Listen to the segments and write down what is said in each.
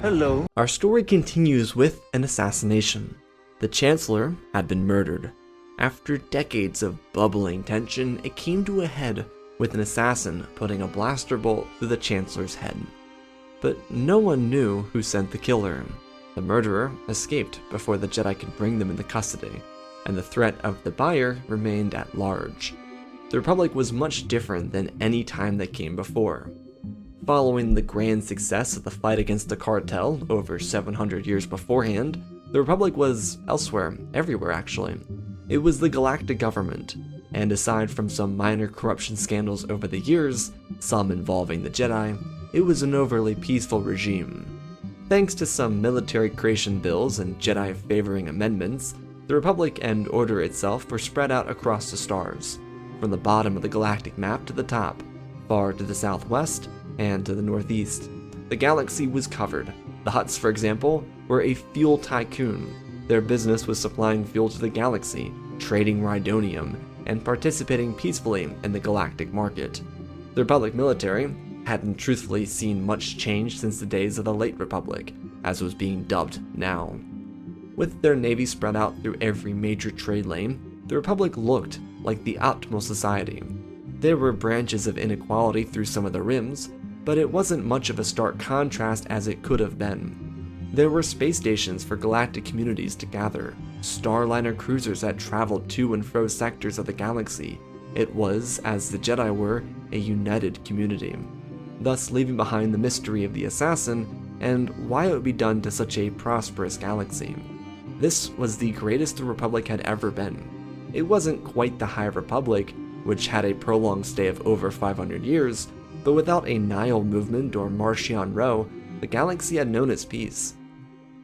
Hello. Our story continues with an assassination. The Chancellor had been murdered. After decades of bubbling tension, it came to a head with an assassin putting a blaster bolt through the Chancellor's head. But no one knew who sent the killer. The murderer escaped before the Jedi could bring them into custody, and the threat of the buyer remained at large. The Republic was much different than any time that came before. Following the grand success of the fight against the cartel over 700 years beforehand, the Republic was elsewhere, everywhere actually. It was the galactic government, and aside from some minor corruption scandals over the years, some involving the Jedi, it was an overly peaceful regime. Thanks to some military creation bills and Jedi favoring amendments, the Republic and Order itself were spread out across the stars, from the bottom of the galactic map to the top, far to the southwest and to the northeast. The galaxy was covered. The Hutts, for example, were a fuel tycoon. Their business was supplying fuel to the galaxy, trading rhydonium, and participating peacefully in the galactic market. The Republic military hadn't truthfully seen much change since the days of the late Republic, as was being dubbed now. With their navy spread out through every major trade lane, the Republic looked like the optimal society. There were branches of inequality through some of the rims, but it wasn't much of a stark contrast as it could have been. There were space stations for galactic communities to gather, starliner cruisers that traveled to and fro sectors of the galaxy. It was, as the Jedi were, a united community, thus leaving behind the mystery of the assassin and why it would be done to such a prosperous galaxy. This was the greatest the Republic had ever been. It wasn't quite the High Republic, which had a prolonged stay of over 500 years, but without a Nihil movement or Martian Row, the galaxy had known its peace.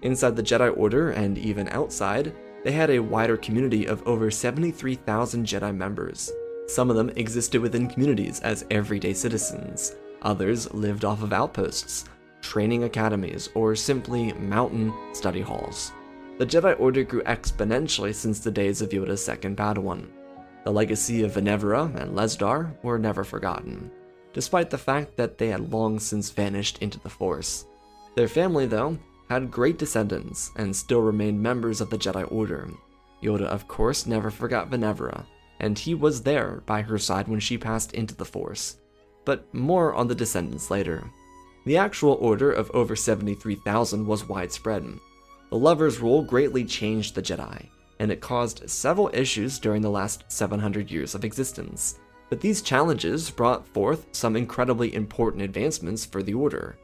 Inside the Jedi Order, and even outside, they had a wider community of over 73,000 Jedi members. Some of them existed within communities as everyday citizens. Others lived off of outposts, training academies, or simply mountain study halls. The Jedi Order grew exponentially since the days of Yoda's second Padawan. The legacy of Venerva and Lesdar were never forgotten, despite the fact that they had long since vanished into the Force. Their family, though, had great descendants and still remained members of the Jedi Order. Yoda, of course, never forgot Venerva, and he was there by her side when she passed into the Force. But more on the descendants later. The actual order of over 73,000 was widespread. The Lover's Rule greatly changed the Jedi, and it caused several issues during the last 700 years of existence. But these challenges brought forth some incredibly important advancements for the Order.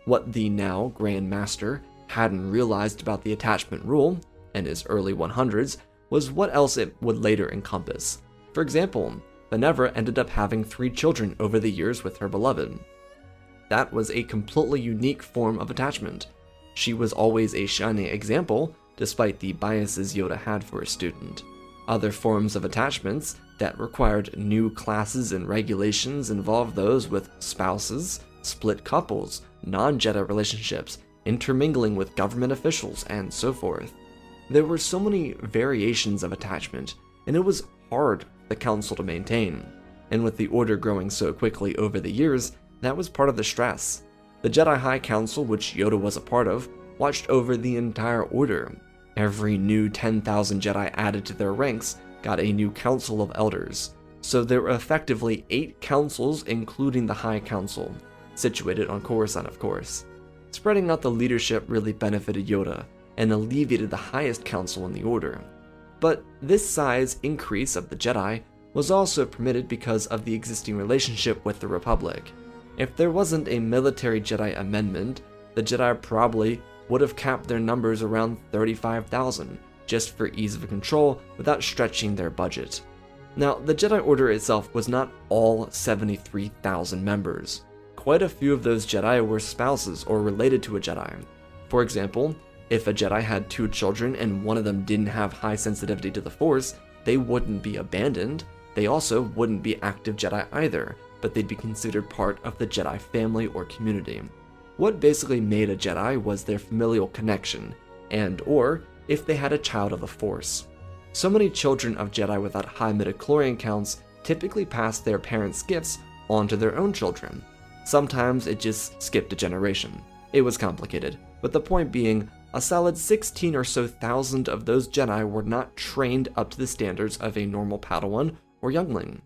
What the now Grand Master hadn't realized about the attachment rule, in his early 100s, was what else it would later encompass. For example, Venerva ended up having 3 children over the years with her beloved. That was a completely unique form of attachment. She was always a shining example, despite the biases Yoda had for a student. Other forms of attachments that required new classes and regulations involved those with spouses, split couples, non-Jedi relationships, intermingling with government officials, and so forth. There were so many variations of attachment, and it was hard for the Council to maintain. And with the Order growing so quickly over the years, that was part of the stress. The Jedi High Council, which Yoda was a part of, watched over the entire Order. Every new 10,000 Jedi added to their ranks got a new Council of Elders, so there were effectively 8 councils including the High Council, situated on Coruscant of course. Spreading out the leadership really benefited Yoda, and alleviated the highest council in the Order. But this size increase of the Jedi was also permitted because of the existing relationship with the Republic. If there wasn't a military Jedi amendment, the Jedi probably would have capped their numbers around 35,000, just for ease of control without stretching their budget. Now, the Jedi Order itself was not all 73,000 members. Quite a few of those Jedi were spouses or related to a Jedi. For example, if a Jedi had 2 children and one of them didn't have high sensitivity to the Force, they wouldn't be abandoned. They also wouldn't be active Jedi either, but they'd be considered part of the Jedi family or community. What basically made a Jedi was their familial connection, and/or if they had a child of the Force. So many children of Jedi without high midichlorian counts typically passed their parents' gifts on to their own children. Sometimes it just skipped a generation. It was complicated, but the point being, a solid 16 or so thousand of those Jedi were not trained up to the standards of a normal Padawan or youngling.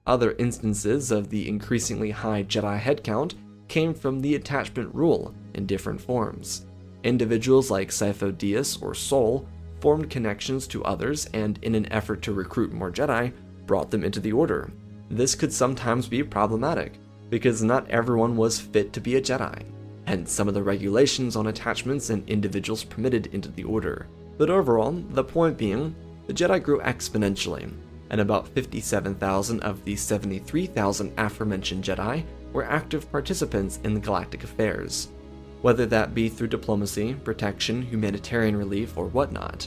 Other instances of the increasingly high Jedi headcount came from the attachment rule in different forms. Individuals like Sifo Dyas or Sol formed connections to others and, in an effort to recruit more Jedi, brought them into the Order. This could sometimes be problematic, because not everyone was fit to be a Jedi, hence some of the regulations on attachments and individuals permitted into the Order. But overall, the point being, the Jedi grew exponentially, and about 57,000 of the 73,000 aforementioned Jedi were active participants in the galactic affairs, whether that be through diplomacy, protection, humanitarian relief, or whatnot.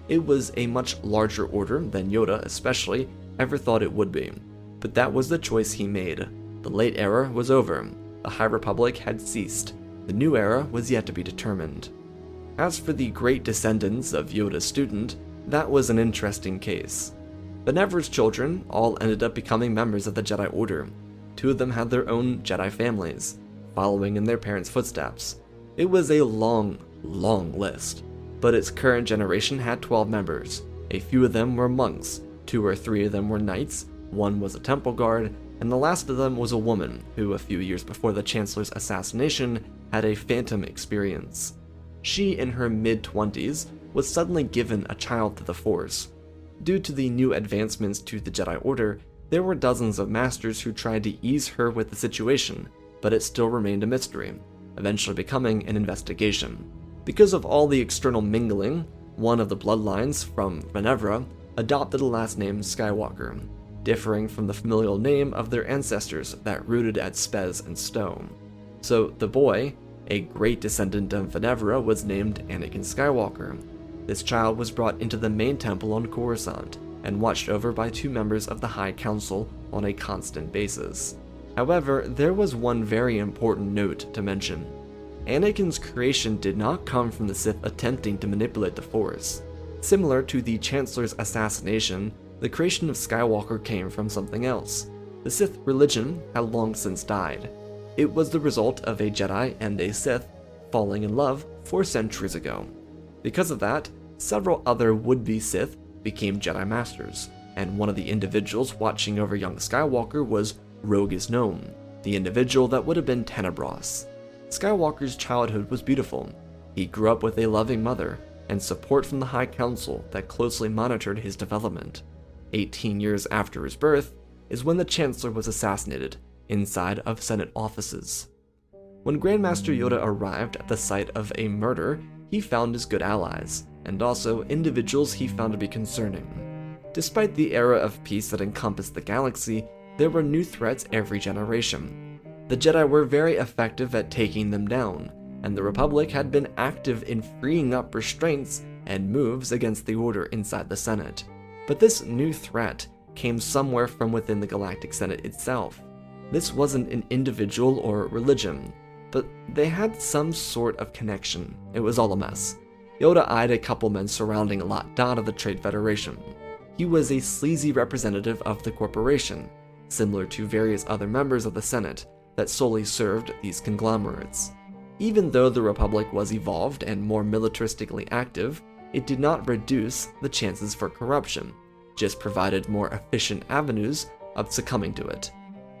It was a much larger order than Yoda especially ever thought it would be, but that was the choice he made. The late era was over, the High Republic had ceased, the new era was yet to be determined. As for the great descendants of Yoda's student, that was an interesting case. Venerva's children all ended up becoming members of the Jedi Order. 2 of them had their own Jedi families, following in their parents' footsteps. It was a long list, but its current generation had 12 members. A few of them were monks, 2 or 3 of them were knights, 1 was a temple guard, and the last of them was a woman who, a few years before the Chancellor's assassination, had a phantom experience. She, in her mid-20s, was suddenly given a child to the Force. Due to the new advancements to the Jedi Order, there were dozens of masters who tried to ease her with the situation, but it still remained a mystery, eventually becoming an investigation. Because of all the external mingling, one of the bloodlines from Venerva adopted the last name Skywalker, differing from the familial name of their ancestors that rooted at Spez and Stowe. So the boy, a great descendant of Venerva, was named Anakinskywalker. This child was brought into the main temple on Coruscant and watched over by 2 members of the High Council on a constant basis. However, there was one very important note to mention. Anakin's creation did not come from the Sith attempting to manipulate the Force. Similar to the Chancellor's assassination, the creation of Skywalker came from something else. The Sith religion had long since died. It was the result of a Jedi and a Sith falling in love 4 centuries ago. Because of that, several other would-be Sith became Jedi Masters, and one of the individuals watching over young Skywalker was Rogue is Known, the individual that would have been Tenebros. Skywalker's childhood was beautiful. He grew up with a loving mother and support from the High Council that closely monitored his development. 18 years after his birth is when the Chancellor was assassinated inside of Senate offices. When Grandmaster Yoda arrived at the site of a murder, he found his good allies, and also individuals he found to be concerning. Despite the era of peace that encompassed the galaxy, there were new threats every generation. The Jedi were very effective at taking them down, and the Republic had been active in freeing up restraints and moves against the Order inside the Senate. But this new threat came somewhere from within the Galactic Senate itself. This wasn't an individual or religion, but they had some sort of connection. It was all a mess. Yoda eyed a couple men surrounding Lot-Dot of the Trade Federation. He was a sleazy representative of the corporation, similar to various other members of the Senate that solely served these conglomerates. Even though the Republic was evolved and more militaristically active, it did not reduce the chances for corruption, just provided more efficient avenues of succumbing to it.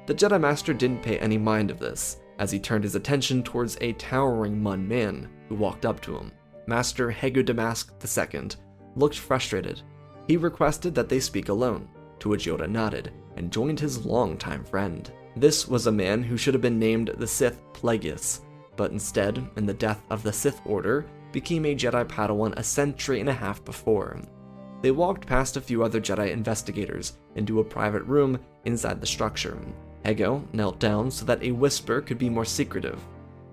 The Jedi Master didn't pay any mind of this, as he turned his attention towards a towering Mun man who walked up to him. Master Hego Damask II looked frustrated. He requested that they speak alone, to which Yoda nodded and joined his longtime friend. This was a man who should have been named the Sith Plagueis, but instead, in the death of the Sith Order, became a Jedi Padawan a century and a half before. They walked past a few other Jedi investigators into a private room inside the structure. Hego knelt down so that a whisper could be more secretive.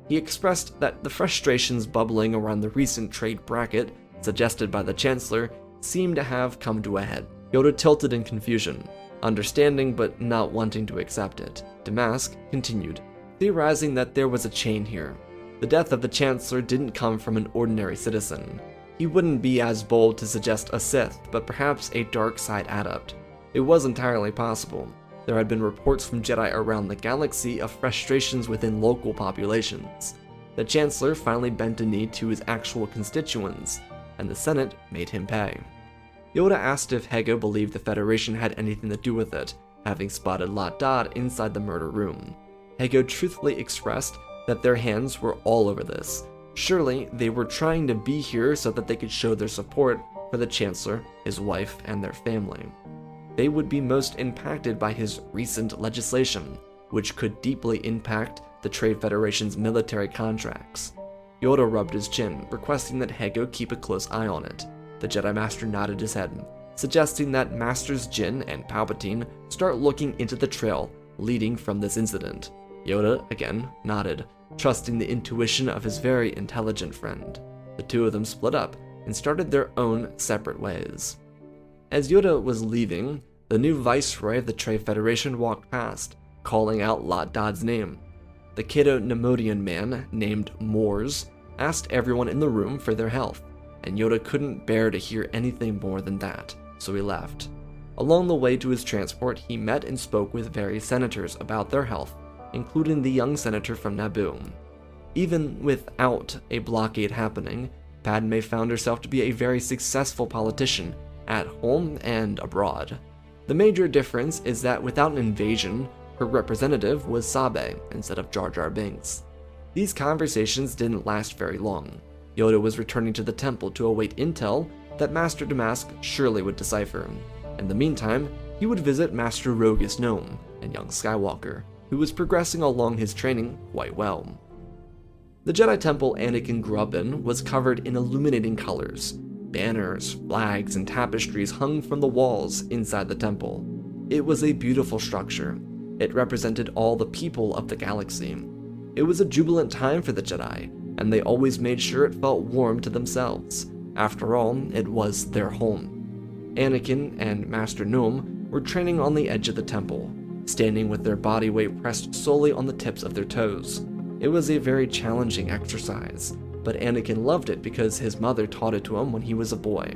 He expressed that the frustrations bubbling around the recent trade bracket suggested by the Chancellor seemed to have come to a head. Yoda tilted in confusion, understanding but not wanting to accept it. Damask continued, theorizing that there was a chain here. The death of the Chancellor didn't come from an ordinary citizen. He wouldn't be as bold to suggest a Sith, but perhaps a dark side adept. It was entirely possible. There had been reports from Jedi around the galaxy of frustrations within local populations. the Chancellor finally bent a knee to his actual constituents, and the Senate made him pay. Yoda asked if Hego believed the Federation had anything to do with it, having spotted Lat-Dad inside the murder room. Hego truthfully expressed that their hands were all over this. Surely they were trying to be here so that they could show their support for the Chancellor, his wife, and their family. They would be most impacted by his recent legislation, which could deeply impact the Trade Federation's military contracts. Yoda rubbed his chin, requesting that Hego keep a close eye on it. The Jedi Master nodded his head, suggesting that Masters Jin and Palpatine start looking into the trail leading from this incident. Yoda, again, nodded, trusting the intuition of his very intelligent friend. The two of them split up and started their own separate ways. As Yoda was leaving, the new Viceroy of the Trade Federation walked past, calling out Lat-Dad's name. The Cato Nemodian man, named Mors, asked everyone in the room for their health, and Yoda couldn't bear to hear anything more than that, so he left. Along the way to his transport, he met and spoke with various senators about their health, including the young senator from Naboo. Even without a blockade happening, Padme found herself to be a very successful politician at home and abroad. The major difference is that without an invasion, her representative was Sabe instead of Jar Jar Binks. These conversations didn't last very long. Yoda was returning to the temple to await intel that Master Damask surely would decipher. In the meantime, he would visit Master Rogus Gnome and young Skywalker, who was progressing along his training quite well. The Jedi Temple Anakin grew up in was covered in illuminating colors. Banners, flags, and tapestries hung from the walls inside the temple. It was a beautiful structure. It represented all the people of the galaxy. It was a jubilant time for the Jedi, and they always made sure it felt warm to themselves. After all, it was their home. Anakin and Master Gnome were training on the edge of the temple, standing with their body weight pressed solely on the tips of their toes. It was a very challenging exercise, but Anakin loved it because his mother taught it to him when he was a boy.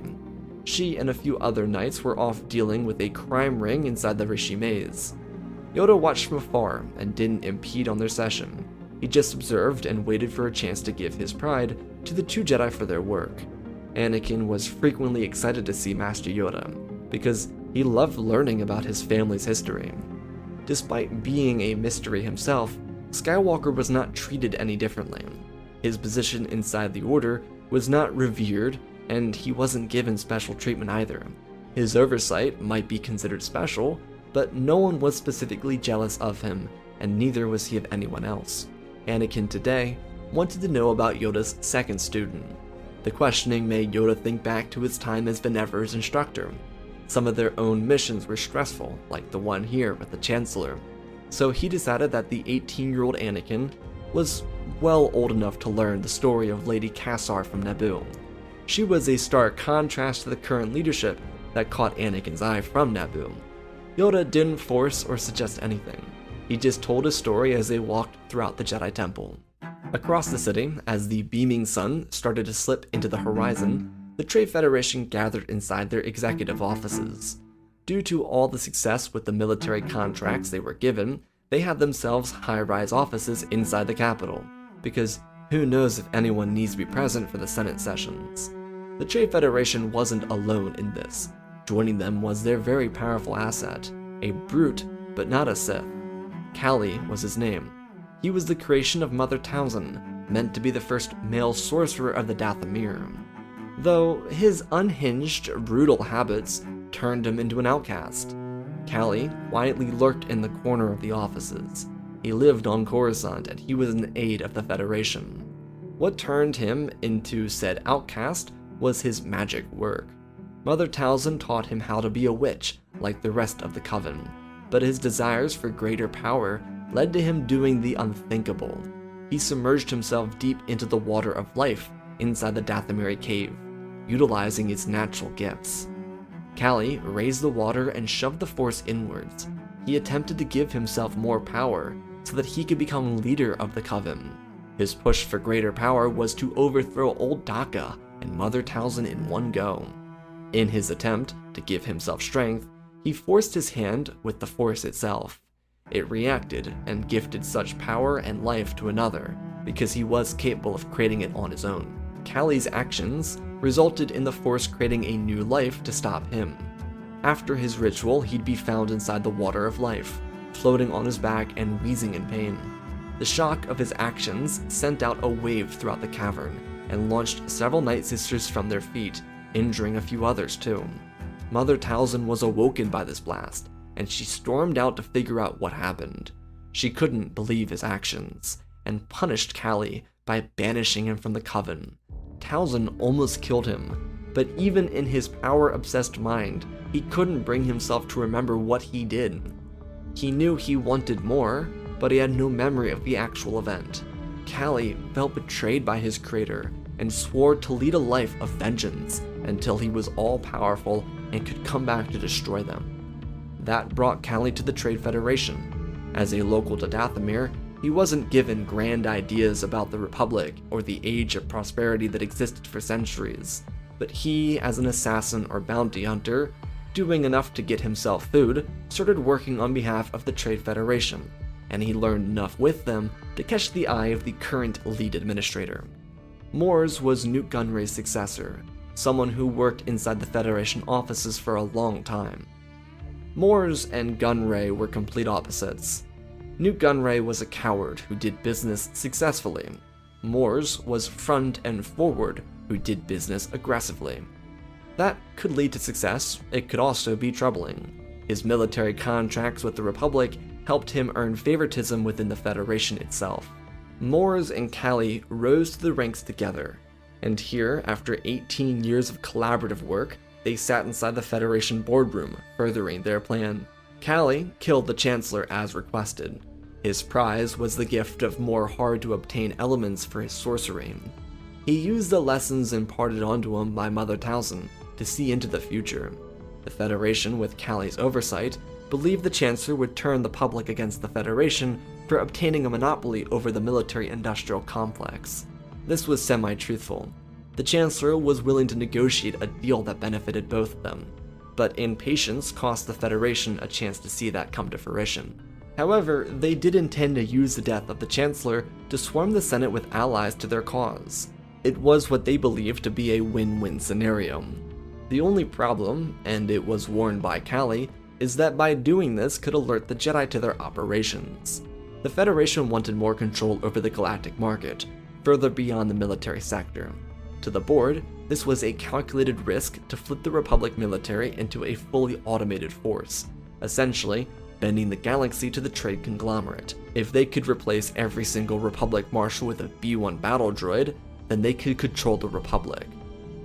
She and a few other knights were off dealing with a crime ring inside the Rishi maze. Yoda watched from afar and didn't impede on their session. He just observed and waited for a chance to give his pride to the two Jedi for their work. Anakin was frequently excited to see Master Yoda, because he loved learning about his family's history. Despite being a mystery himself, Skywalker was not treated any differently. His position inside the Order was not revered, and he wasn't given special treatment either. His oversight might be considered special, but no one was specifically jealous of him, and neither was he of anyone else. Anakin today wanted to know about Yoda's second student. The questioning made Yoda think back to his time as Venerva's instructor. Some of their own missions were stressful, like the one here with the Chancellor, so he decided that the 18-year-old Anakin was well old enough to learn the story of Lady Cassar from Naboo. She was a stark contrast to the current leadership that caught Anakin's eye from Naboo. Yoda didn't force or suggest anything. He just told his story as they walked throughout the Jedi Temple. Across the city, as the beaming sun started to slip into the horizon, the Trade Federation gathered inside their executive offices. Due to all the success with the military contracts they were given, they had themselves high-rise offices inside the capital, because who knows if anyone needs to be present for the Senate sessions. The Trade Federation wasn't alone in this. Joining them was their very powerful asset, a brute, but not a Sith. Kali was his name. He was the creation of Mother Talzin, meant to be the first male sorcerer of the Dathomir. Though his unhinged, brutal habits turned him into an outcast. Kali quietly lurked in the corner of the offices. He lived on Coruscant, and he was an aide of the Federation. What turned him into said outcast was his magic work. Mother Talzin taught him how to be a witch, like the rest of the Coven, but his desires for greater power led to him doing the unthinkable. He submerged himself deep into the water of life inside the Dathomiri cave, utilizing its natural gifts. Kali raised the water and shoved the force inwards. He attempted to give himself more power so that he could become leader of the Coven. His push for greater power was to overthrow old Daka and Mother Talzin in one go. In his attempt to give himself strength, he forced his hand with the force itself. It reacted and gifted such power and life to another, because he was capable of creating it on his own. Callie's actions resulted in the Force creating a new life to stop him. After his ritual, he'd be found inside the water of life, floating on his back and wheezing in pain. The shock of his actions sent out a wave throughout the cavern and launched several Night Sisters from their feet, injuring a few others too. Mother Talzin was awoken by this blast, and she stormed out to figure out what happened. She couldn't believe his actions, and punished Callie by banishing him from the Coven. Talzin almost killed him, but even in his power-obsessed mind, he couldn't bring himself to remember what he did. He knew he wanted more, but he had no memory of the actual event. Callie felt betrayed by his creator and swore to lead a life of vengeance until he was all-powerful and could come back to destroy them. That brought Callie to the Trade Federation. As a local to Dathomir, he wasn't given grand ideas about the Republic or the age of prosperity that existed for centuries, but he, as an assassin or bounty hunter, doing enough to get himself food, started working on behalf of the Trade Federation, and he learned enough with them to catch the eye of the current lead administrator. Mors was Nute Gunray's successor, someone who worked inside the Federation offices for a long time. Mors and Gunray were complete opposites. Nute Gunray was a coward who did business successfully. Mors was front and forward who did business aggressively. That could lead to success, it could also be troubling. His military contracts with the Republic helped him earn favoritism within the Federation itself. Mors and Callie rose to the ranks together, and here, after 18 years of collaborative work, they sat inside the Federation boardroom, furthering their plan. Callie killed the Chancellor as requested. His prize was the gift of more hard-to-obtain elements for his sorcery. He used the lessons imparted onto him by Mother Talzin to see into the future. The Federation, with Callie's oversight, believed the Chancellor would turn the public against the Federation for obtaining a monopoly over the military-industrial complex. This was semi-truthful. The Chancellor was willing to negotiate a deal that benefited both of them, but impatience cost the Federation a chance to see that come to fruition. However, they did intend to use the death of the Chancellor to swarm the Senate with allies to their cause. It was what they believed to be a win-win scenario. The only problem, and it was warned by Callie, is that by doing this could alert the Jedi to their operations. The Federation wanted more control over the galactic market, further beyond the military sector. To the board, this was a calculated risk to flip the Republic military into a fully automated force, essentially bending the galaxy to the trade conglomerate. If they could replace every single Republic Marshal with a B-1 battle droid, then they could control the Republic.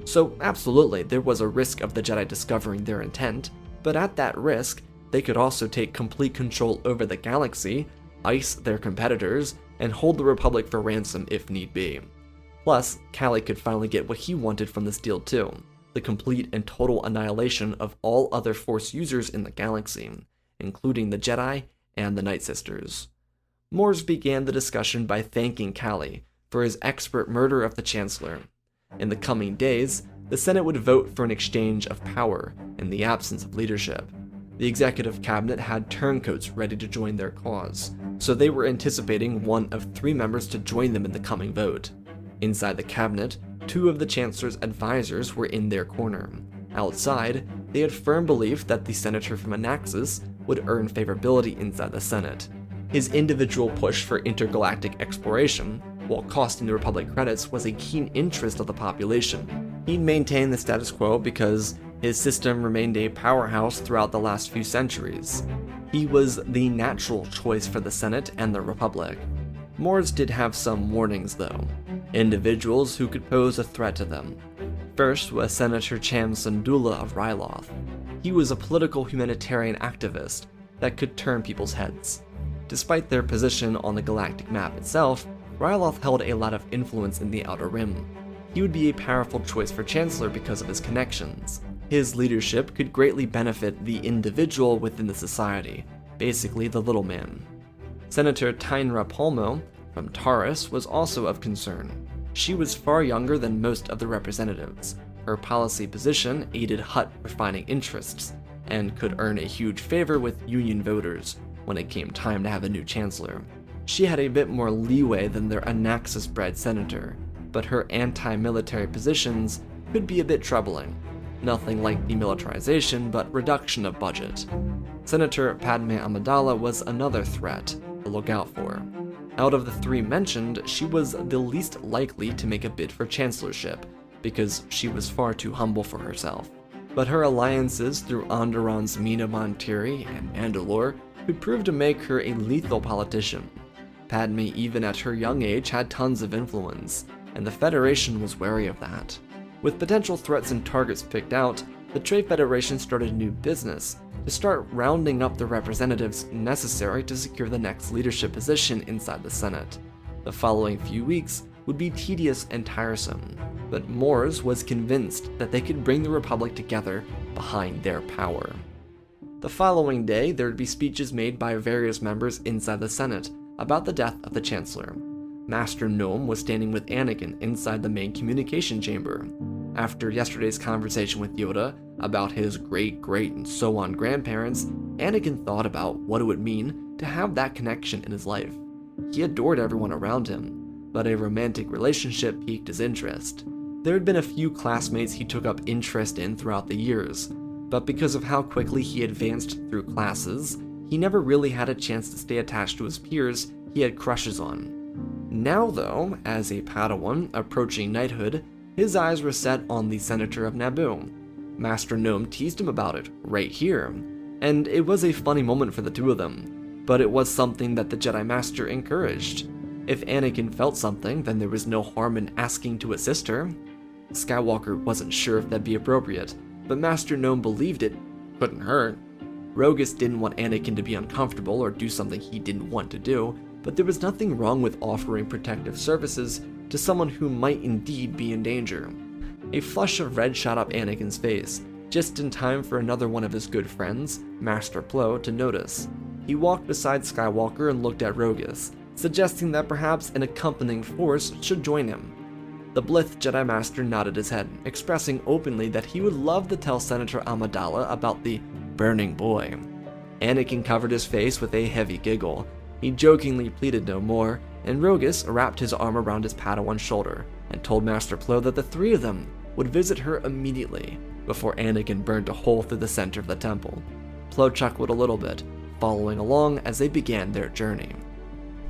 So absolutely, there was a risk of the Jedi discovering their intent, but at that risk, they could also take complete control over the galaxy, ice their competitors, and hold the Republic for ransom if need be. Plus, Callie could finally get what he wanted from this deal too, the complete and total annihilation of all other Force users in the galaxy, including the Jedi and the Night Sisters. Mors began the discussion by thanking Callie for his expert murder of the Chancellor. In the coming days, the Senate would vote for an exchange of power in the absence of leadership. The executive cabinet had turncoats ready to join their cause, so they were anticipating one of 3 members to join them in the coming vote. Inside the cabinet, 2 of the Chancellor's advisors were in their corner. Outside, they had firm belief that the senator from Anaxis would earn favorability inside the Senate. His individual push for intergalactic exploration, while costing the Republic credits, was a keen interest of the population. He'd maintained the status quo because his system remained a powerhouse throughout the last few centuries. He was the natural choice for the Senate and the Republic. Mors did have some warnings though, individuals who could pose a threat to them. First was Senator Cham Syndulla of Ryloth. He was a political humanitarian activist that could turn people's heads. Despite their position on the galactic map itself, Ryloth held a lot of influence in the Outer Rim. He would be a powerful choice for Chancellor because of his connections. His leadership could greatly benefit the individual within the society, basically the little man. Senator Tainra Palmo from Taurus was also of concern. She was far younger than most of the representatives. Her policy position aided Hutt refining interests, and could earn a huge favor with Union voters when it came time to have a new chancellor. She had a bit more leeway than their Anaxis-bred senator, but her anti-military positions could be a bit troubling. Nothing like demilitarization, but reduction of budget. Senator Padme Amidala was another threat to look out for. Out of the three mentioned, she was the least likely to make a bid for chancellorship, because she was far too humble for herself. But her alliances through Onderon's Mina Montiri and Mandalore could prove to make her a lethal politician. Padme, even at her young age, had tons of influence, and the Federation was wary of that. With potential threats and targets picked out, the Trade Federation started a new business to start rounding up the representatives necessary to secure the next leadership position inside the Senate. The following few weeks would be tedious and tiresome, but Moores was convinced that they could bring the Republic together behind their power. The following day, there would be speeches made by various members inside the Senate about the death of the Chancellor. Master Gnome was standing with Anakin inside the main communication chamber. After yesterday's conversation with Yoda about his great, and so on grandparents, Anakin thought about what it would mean to have that connection in his life. He adored everyone around him, but a romantic relationship piqued his interest. There had been a few classmates he took up interest in throughout the years, but because of how quickly he advanced through classes, he never really had a chance to stay attached to his peers he had crushes on. Now though, as a Padawan approaching knighthood, his eyes were set on the Senator of Naboo. Master Gnome teased him about it right here, and it was a funny moment for the two of them, but it was something that the Jedi Master encouraged. If Anakin felt something, then there was no harm in asking to assist her. Skywalker wasn't sure if that'd be appropriate, but Master Gnome believed it couldn't hurt. Rogus didn't want Anakin to be uncomfortable or do something he didn't want to do, but there was nothing wrong with offering protective services to someone who might indeed be in danger. A flush of red shot up Anakin's face, just in time for another one of his good friends, Master Plo, to notice. He walked beside Skywalker and looked at Rogus, suggesting that perhaps an accompanying force should join him. The blithe Jedi Master nodded his head, expressing openly that he would love to tell Senator Amidala about the burning boy. Anakin covered his face with a heavy giggle. He jokingly pleaded no more, and Rogus wrapped his arm around his Padawan's shoulder and told Master Plo that the three of them would visit her immediately before Anakin burned a hole through the center of the temple. Plo chuckled a little bit, following along as they began their journey.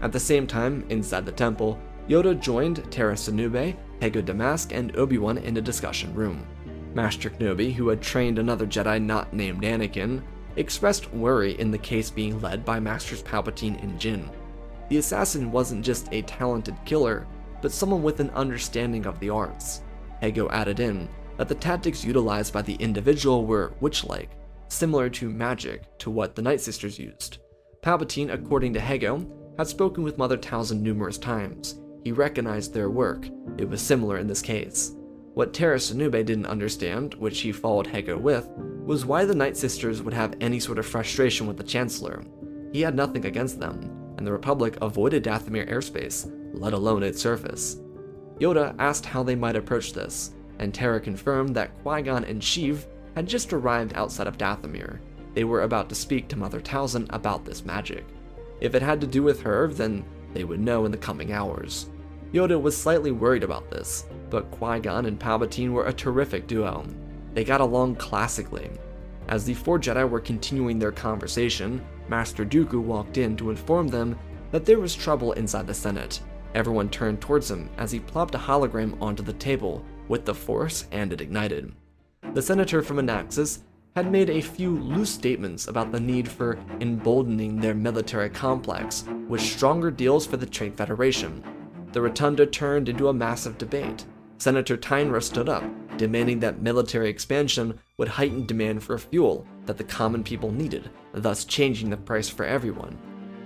At the same time, inside the temple, Yoda joined Tera Sinube, Hego Damask, and Obi-Wan in a discussion room. Master Kenobi, who had trained another Jedi not named Anakin, expressed worry in the case being led by Masters Palpatine and Jin. The assassin wasn't just a talented killer, but someone with an understanding of the arts. Hego added in that the tactics utilized by the individual were witch-like, similar to magic to what the Night Sisters used. Palpatine, according to Hego, had spoken with Mother Talzin numerous times. He recognized their work. It was similar in this case. What Tera Sinube didn't understand, which he followed Hego with, was why the Night Sisters would have any sort of frustration with the Chancellor. He had nothing against them, and the Republic avoided Dathomir airspace, let alone its surface. Yoda asked how they might approach this, and Tera confirmed that Qui-Gon and Sheev had just arrived outside of Dathomir. They were about to speak to Mother Talzin about this magic. If it had to do with her, then they would know in the coming hours. Yoda was slightly worried about this, but Qui-Gon and Palpatine were a terrific duo. They got along classically. As the four Jedi were continuing their conversation, Master Dooku walked in to inform them that there was trouble inside the Senate. Everyone turned towards him as he plopped a hologram onto the table with the Force, and it ignited. The senator from Anaxis had made a few loose statements about the need for emboldening their military complex with stronger deals for the Trade Federation. The rotunda turned into a massive debate. Senator Tynra stood up, demanding that military expansion would heighten demand for fuel that the common people needed, thus changing the price for everyone.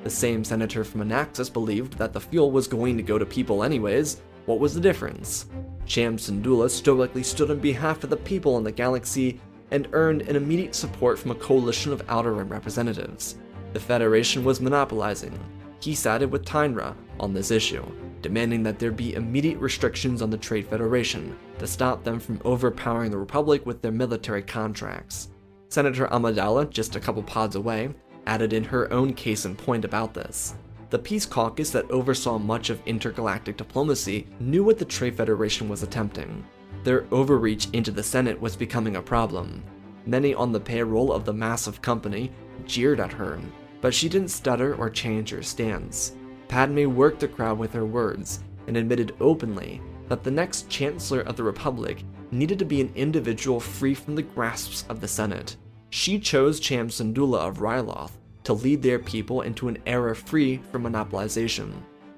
The same senator from Anaxis believed that the fuel was going to go to people anyways. What was the difference? Sham Syndulla stoically stood on behalf of the people in the galaxy and earned an immediate support from a coalition of Outer Rim representatives. The Federation was monopolizing. He sided with Tynra on this issue, demanding that there be immediate restrictions on the Trade Federation to stop them from overpowering the Republic with their military contracts. Senator Amidala, just a couple pods away, added in her own case in point about this. The Peace Caucus that oversaw much of intergalactic diplomacy knew what the Trade Federation was attempting. Their overreach into the Senate was becoming a problem. Many on the payroll of the massive company jeered at her, but she didn't stutter or change her stance. Padme worked the crowd with her words and admitted openly that the next Chancellor of the Republic needed to be an individual free from the grasps of the Senate. She chose Cham Syndulla of Ryloth to lead their people into an era free from monopolization.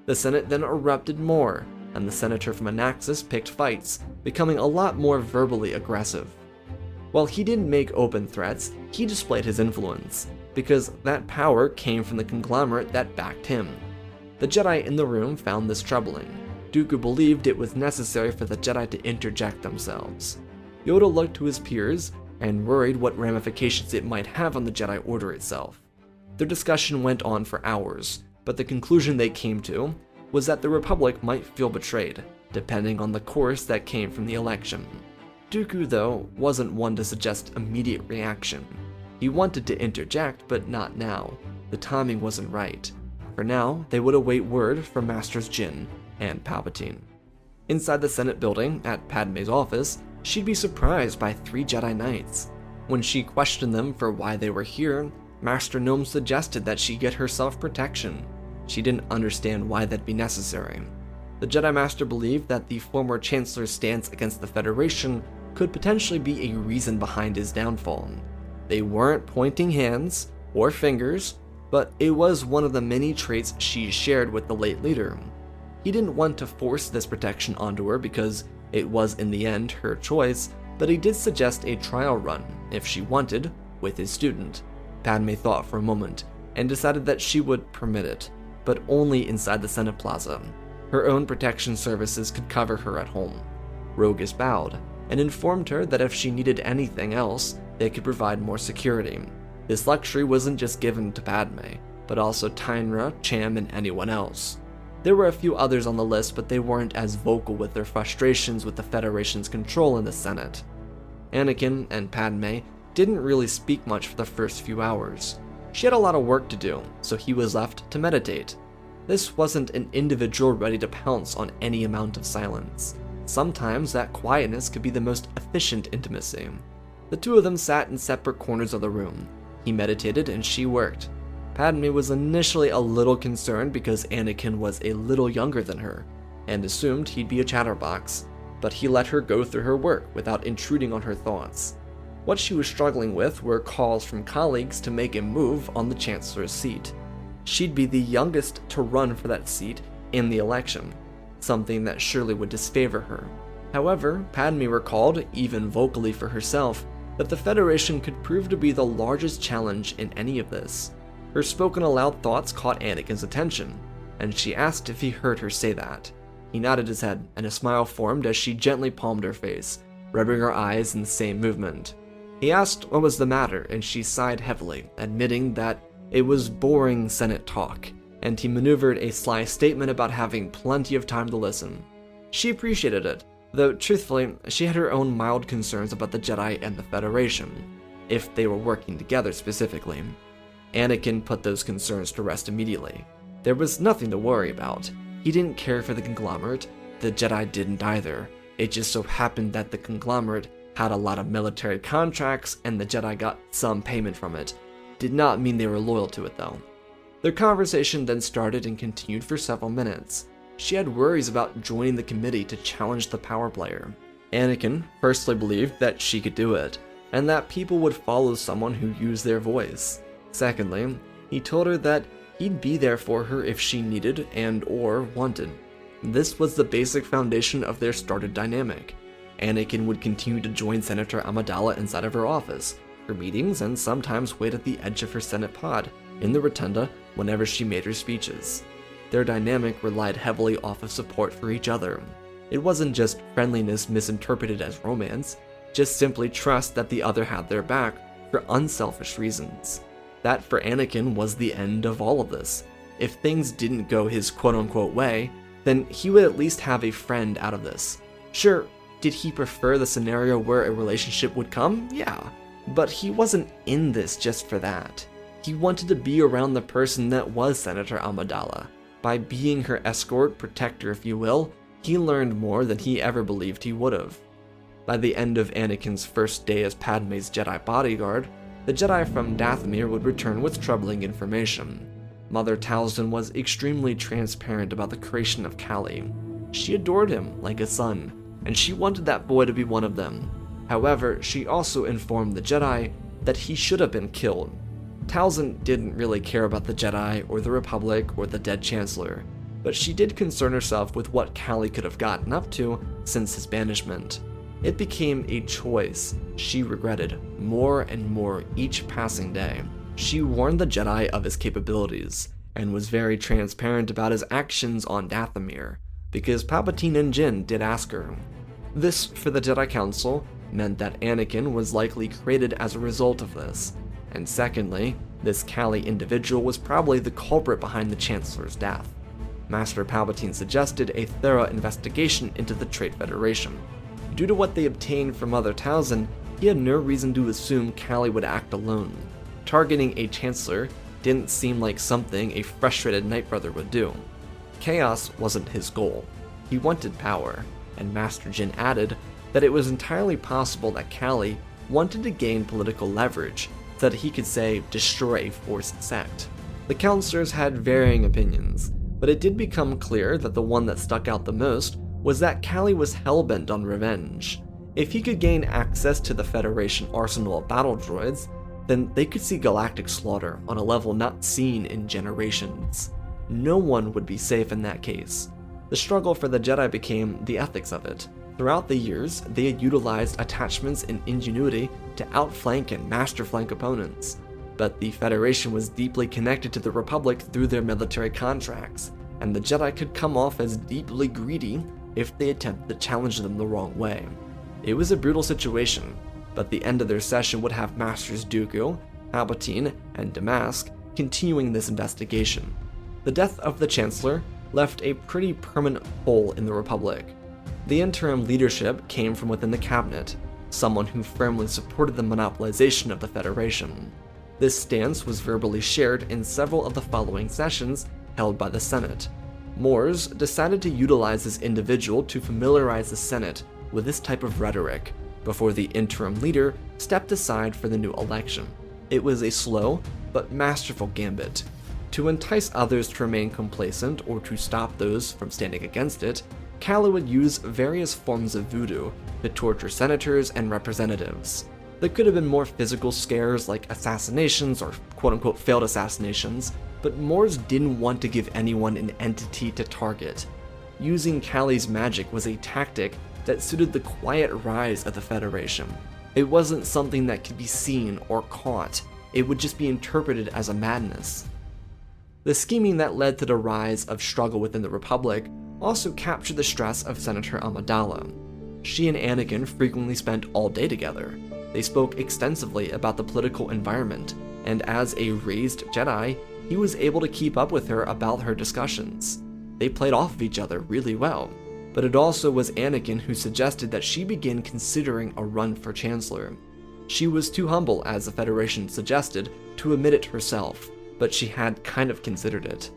The Senate then erupted more, and the senator from Anaxis picked fights, becoming a lot more verbally aggressive. While he didn't make open threats, he displayed his influence, because that power came from the conglomerate that backed him. The Jedi in the room found this troubling. Dooku believed it was necessary for the Jedi to interject themselves. Yoda looked to his peers and worried what ramifications it might have on the Jedi Order itself. Their discussion went on for hours, but the conclusion they came to was that the Republic might feel betrayed, depending on the course that came from the election. Dooku, though, wasn't one to suggest immediate reaction. He wanted to interject, but not now. The timing wasn't right. For now, they would await word from Masters Jyn and Palpatine. Inside the Senate building, at Padme's office, she'd be surprised by 3 Jedi Knights. When she questioned them for why they were here, Master Gnome suggested that she get herself protection. She didn't understand why that'd be necessary. The Jedi Master believed that the former Chancellor's stance against the Federation could potentially be a reason behind his downfall. They weren't pointing hands or fingers, but it was one of the many traits she shared with the late leader. He didn't want to force this protection onto her because it was in the end her choice, but he did suggest a trial run, if she wanted, with his student. Padme thought for a moment, and decided that she would permit it, but only inside the Senate Plaza. Her own protection services could cover her at home. Rogus bowed, and informed her that if she needed anything else, they could provide more security. This luxury wasn't just given to Padme, but also Tynra, Cham, and anyone else. There were a few others on the list, but they weren't as vocal with their frustrations with the Federation's control in the Senate. Anakin and Padme didn't really speak much for the first few hours. She had a lot of work to do, so he was left to meditate. This wasn't an individual ready to pounce on any amount of silence. Sometimes that quietness could be the most efficient intimacy. The two of them sat in separate corners of the room. He meditated and she worked. Padme was initially a little concerned because Anakin was a little younger than her, and assumed he'd be a chatterbox, but he let her go through her work without intruding on her thoughts. What she was struggling with were calls from colleagues to make a move on the Chancellor's seat. She'd be the youngest to run for that seat in the election, something that surely would disfavor her. However, Padme recalled, even vocally for herself, that the Federation could prove to be the largest challenge in any of this. Her spoken aloud thoughts caught Anakin's attention, and she asked if he heard her say that. He nodded his head, and a smile formed as she gently palmed her face, rubbing her eyes in the same movement. He asked what was the matter, and she sighed heavily, admitting that it was boring Senate talk, and he maneuvered a sly statement about having plenty of time to listen. She appreciated it, though truthfully, she had her own mild concerns about the Jedi and the Federation, if they were working together specifically. Anakin put those concerns to rest immediately. There was nothing to worry about. He didn't care for the conglomerate, the Jedi didn't either. It just so happened that the conglomerate had a lot of military contracts and the Jedi got some payment from it. Did not mean they were loyal to it though. Their conversation then started and continued for several minutes. She had worries about joining the committee to challenge the power player. Anakin firstly believed that she could do it, and that people would follow someone who used their voice. Secondly, he told her that he'd be there for her if she needed and/or wanted. This was the basic foundation of their started dynamic. Anakin would continue to join Senator Amidala inside of her office, her meetings, and sometimes wait at the edge of her Senate pod, in the rotunda, whenever she made her speeches. Their dynamic relied heavily off of support for each other. It wasn't just friendliness misinterpreted as romance, just simply trust that the other had their back for unselfish reasons. That for Anakin was the end of all of this. If things didn't go his quote-unquote way, then he would at least have a friend out of this. Sure, did he prefer the scenario where a relationship would come? Yeah, but he wasn't in this just for that. He wanted to be around the person that was Senator Amidala. By being her escort, protector if you will, he learned more than he ever believed he would have. By the end of Anakin's first day as Padme's Jedi bodyguard, the Jedi from Dathomir would return with troubling information. Mother Talzin was extremely transparent about the creation of Cali. She adored him like a son, and she wanted that boy to be one of them. However, she also informed the Jedi that he should have been killed. Talzin didn't really care about the Jedi or the Republic or the dead Chancellor, but she did concern herself with what Cali could have gotten up to since his banishment. It became a choice she regretted more and more each passing day. She warned the Jedi of his capabilities, and was very transparent about his actions on Dathomir, because Palpatine and Jyn did ask her. This, for the Jedi Council, meant that Anakin was likely created as a result of this, and secondly, this Cali individual was probably the culprit behind the Chancellor's death. Master Palpatine suggested a thorough investigation into the Trade Federation. Due to what they obtained from Mother Talzin, he had no reason to assume Cali would act alone. Targeting a Chancellor didn't seem like something a frustrated Night Brother would do. Chaos wasn't his goal. He wanted power, and Master Jyn added that it was entirely possible that Cali wanted to gain political leverage so that he could, say, destroy a forced sect. The counselors had varying opinions, but it did become clear that the one that stuck out the most was that Cali was hellbent on revenge. If he could gain access to the Federation arsenal of battle droids, then they could see galactic slaughter on a level not seen in generations. No one would be safe in that case. The struggle for the Jedi became the ethics of it. Throughout the years, they had utilized attachments and ingenuity to outflank and masterflank opponents, but the Federation was deeply connected to the Republic through their military contracts, and the Jedi could come off as deeply greedy if they attempted to challenge them the wrong way. It was a brutal situation, but the end of their session would have Masters Dooku, Palpatine, and Damask continuing this investigation. The death of the Chancellor left a pretty permanent hole in the Republic. The interim leadership came from within the cabinet, someone who firmly supported the monopolization of the Federation. This stance was verbally shared in several of the following sessions held by the Senate. Mors decided to utilize this individual to familiarize the Senate with this type of rhetoric before the interim leader stepped aside for the new election. It was a slow but masterful gambit. To entice others to remain complacent or to stop those from standing against it, Cali would use various forms of voodoo to torture senators and representatives. There could have been more physical scares like assassinations or quote-unquote failed assassinations, but Mors didn't want to give anyone an entity to target. Using Cali's magic was a tactic that suited the quiet rise of the Federation. It wasn't something that could be seen or caught, it would just be interpreted as a madness. The scheming that led to the rise of struggle within the Republic also captured the stress of Senator Amidala. She and Anakin frequently spent all day together. They spoke extensively about the political environment, and as a raised Jedi, he was able to keep up with her about her discussions. They played off of each other really well, but it also was Anakin who suggested that she begin considering a run for Chancellor. She was too humble, as the Federation suggested, to admit it herself, but she had kind of considered it.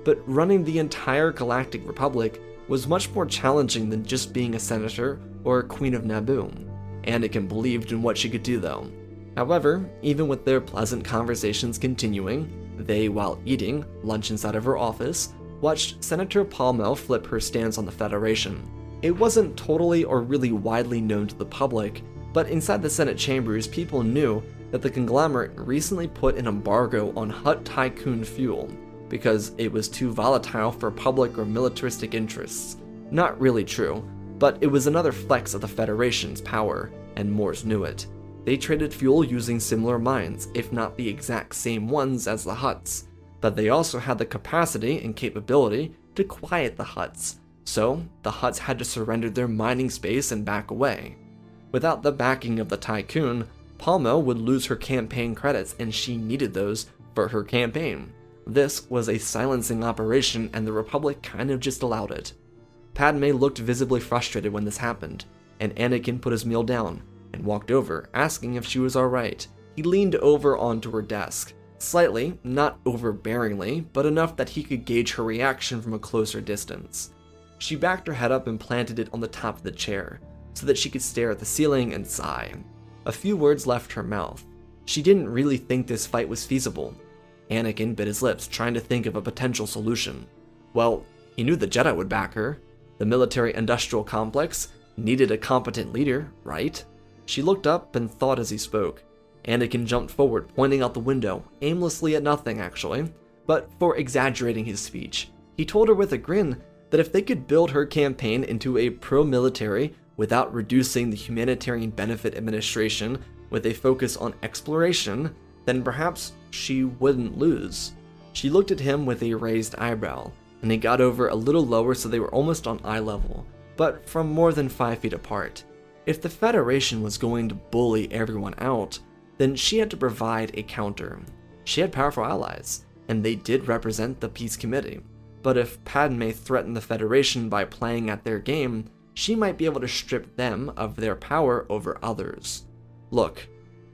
But running the entire Galactic Republic was much more challenging than just being a senator or a Queen of Naboo. Anakin believed in what she could do though. However, even with their pleasant conversations continuing, they, while eating lunch inside of her office, watched Senator Palmel flip her stance on the Federation. It wasn't totally or really widely known to the public, but inside the Senate chambers, people knew that the conglomerate recently put an embargo on Hutt Tycoon fuel because it was too volatile for public or militaristic interests. Not really true, but it was another flex of the Federation's power, and Mors knew it. They traded fuel using similar mines, if not the exact same ones as the Hutts, but they also had the capacity and capability to quiet the Hutts, so the Hutts had to surrender their mining space and back away. Without the backing of the Tycoon, Palmo would lose her campaign credits, and she needed those for her campaign. This was a silencing operation, and the Republic kind of just allowed it. Padme looked visibly frustrated when this happened, and Anakin put his meal down and walked over, asking if she was alright. He leaned over onto her desk, Slightly, not overbearingly, but enough that he could gauge her reaction from a closer distance. She backed her head up and planted it on the top of the chair, so that she could stare at the ceiling and sigh. A few words left her mouth. She didn't really think this fight was feasible. Anakin bit his lips, trying to think of a potential solution. Well, he knew the Jedi would back her. The military-industrial complex needed a competent leader, right? She looked up and thought as he spoke. Anakin jumped forward, pointing out the window, aimlessly at nothing actually, but for exaggerating his speech. He told her with a grin that if they could build her campaign into a pro-military without reducing the humanitarian benefit administration with a focus on exploration, then perhaps she wouldn't lose. She looked at him with a raised eyebrow, and he got over a little lower so they were almost on eye level, but from more than 5 feet apart. If the Federation was going to bully everyone out, then she had to provide a counter. She had powerful allies, and they did represent the Peace Committee. But if Padme threatened the Federation by playing at their game, she might be able to strip them of their power over others. Look,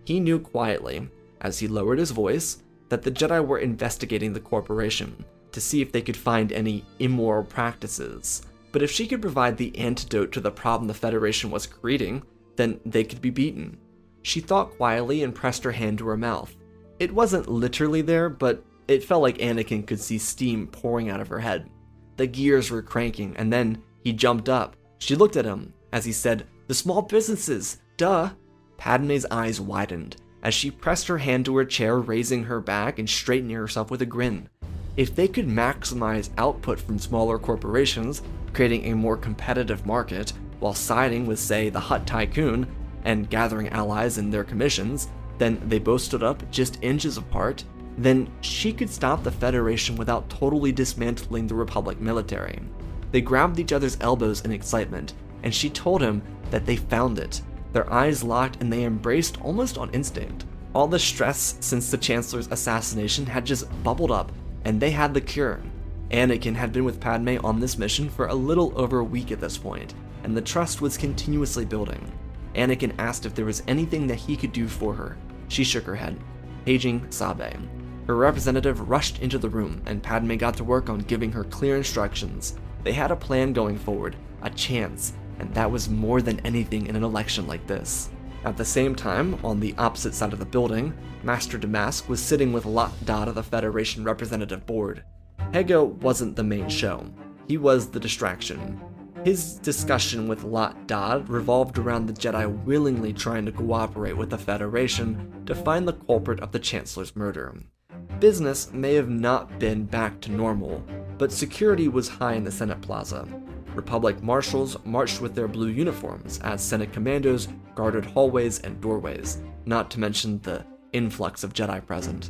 he knew quietly, as he lowered his voice, that the Jedi were investigating the corporation to see if they could find any immoral practices. But if she could provide the antidote to the problem the Federation was creating, then they could be beaten. She thought quietly and pressed her hand to her mouth. It wasn't literally there, but it felt like Anakin could see steam pouring out of her head. The gears were cranking, and then he jumped up. She looked at him as he said, "The small businesses, duh." Padme's eyes widened as she pressed her hand to her chair, raising her back and straightening herself with a grin. If they could maximize output from smaller corporations, creating a more competitive market, while siding with, say, the Hutt Tycoon, and gathering allies in their commissions, then they both stood up just inches apart, then she could stop the Federation without totally dismantling the Republic military. They grabbed each other's elbows in excitement, and she told him that they found it. Their eyes locked and they embraced almost on instinct. All the stress since the Chancellor's assassination had just bubbled up, and they had the cure. Anakin had been with Padme on this mission for a little over a week at this point, and the trust was continuously building. Anakin asked if there was anything that he could do for her. She shook her head, paging Sabe. Her representative rushed into the room, and Padme got to work on giving her clear instructions. They had a plan going forward, a chance, and that was more than anything in an election like this. At the same time, on the opposite side of the building, Master Damask was sitting with Lot Dod of the Federation Representative Board. Hego wasn't the main show. He was the distraction. His discussion with Lot Dod revolved around the Jedi willingly trying to cooperate with the Federation to find the culprit of the Chancellor's murder. Business may have not been back to normal, but security was high in the Senate Plaza. Republic marshals marched with their blue uniforms as Senate commandos guarded hallways and doorways, not to mention the influx of Jedi present.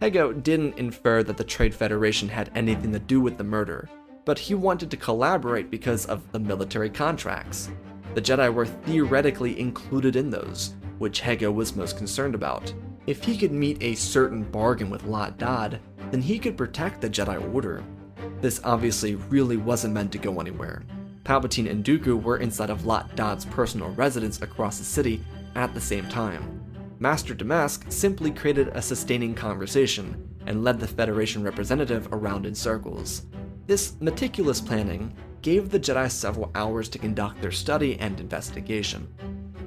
Hego didn't infer that the Trade Federation had anything to do with the murder, but he wanted to collaborate because of the military contracts. The Jedi were theoretically included in those, which Hego was most concerned about. If he could meet a certain bargain with Lot Dod, then he could protect the Jedi Order. This obviously really wasn't meant to go anywhere. Palpatine and Dooku were inside of Lot Dod's personal residence across the city at the same time. Master Damask simply created a sustaining conversation and led the Federation representative around in circles. This meticulous planning gave the Jedi several hours to conduct their study and investigation.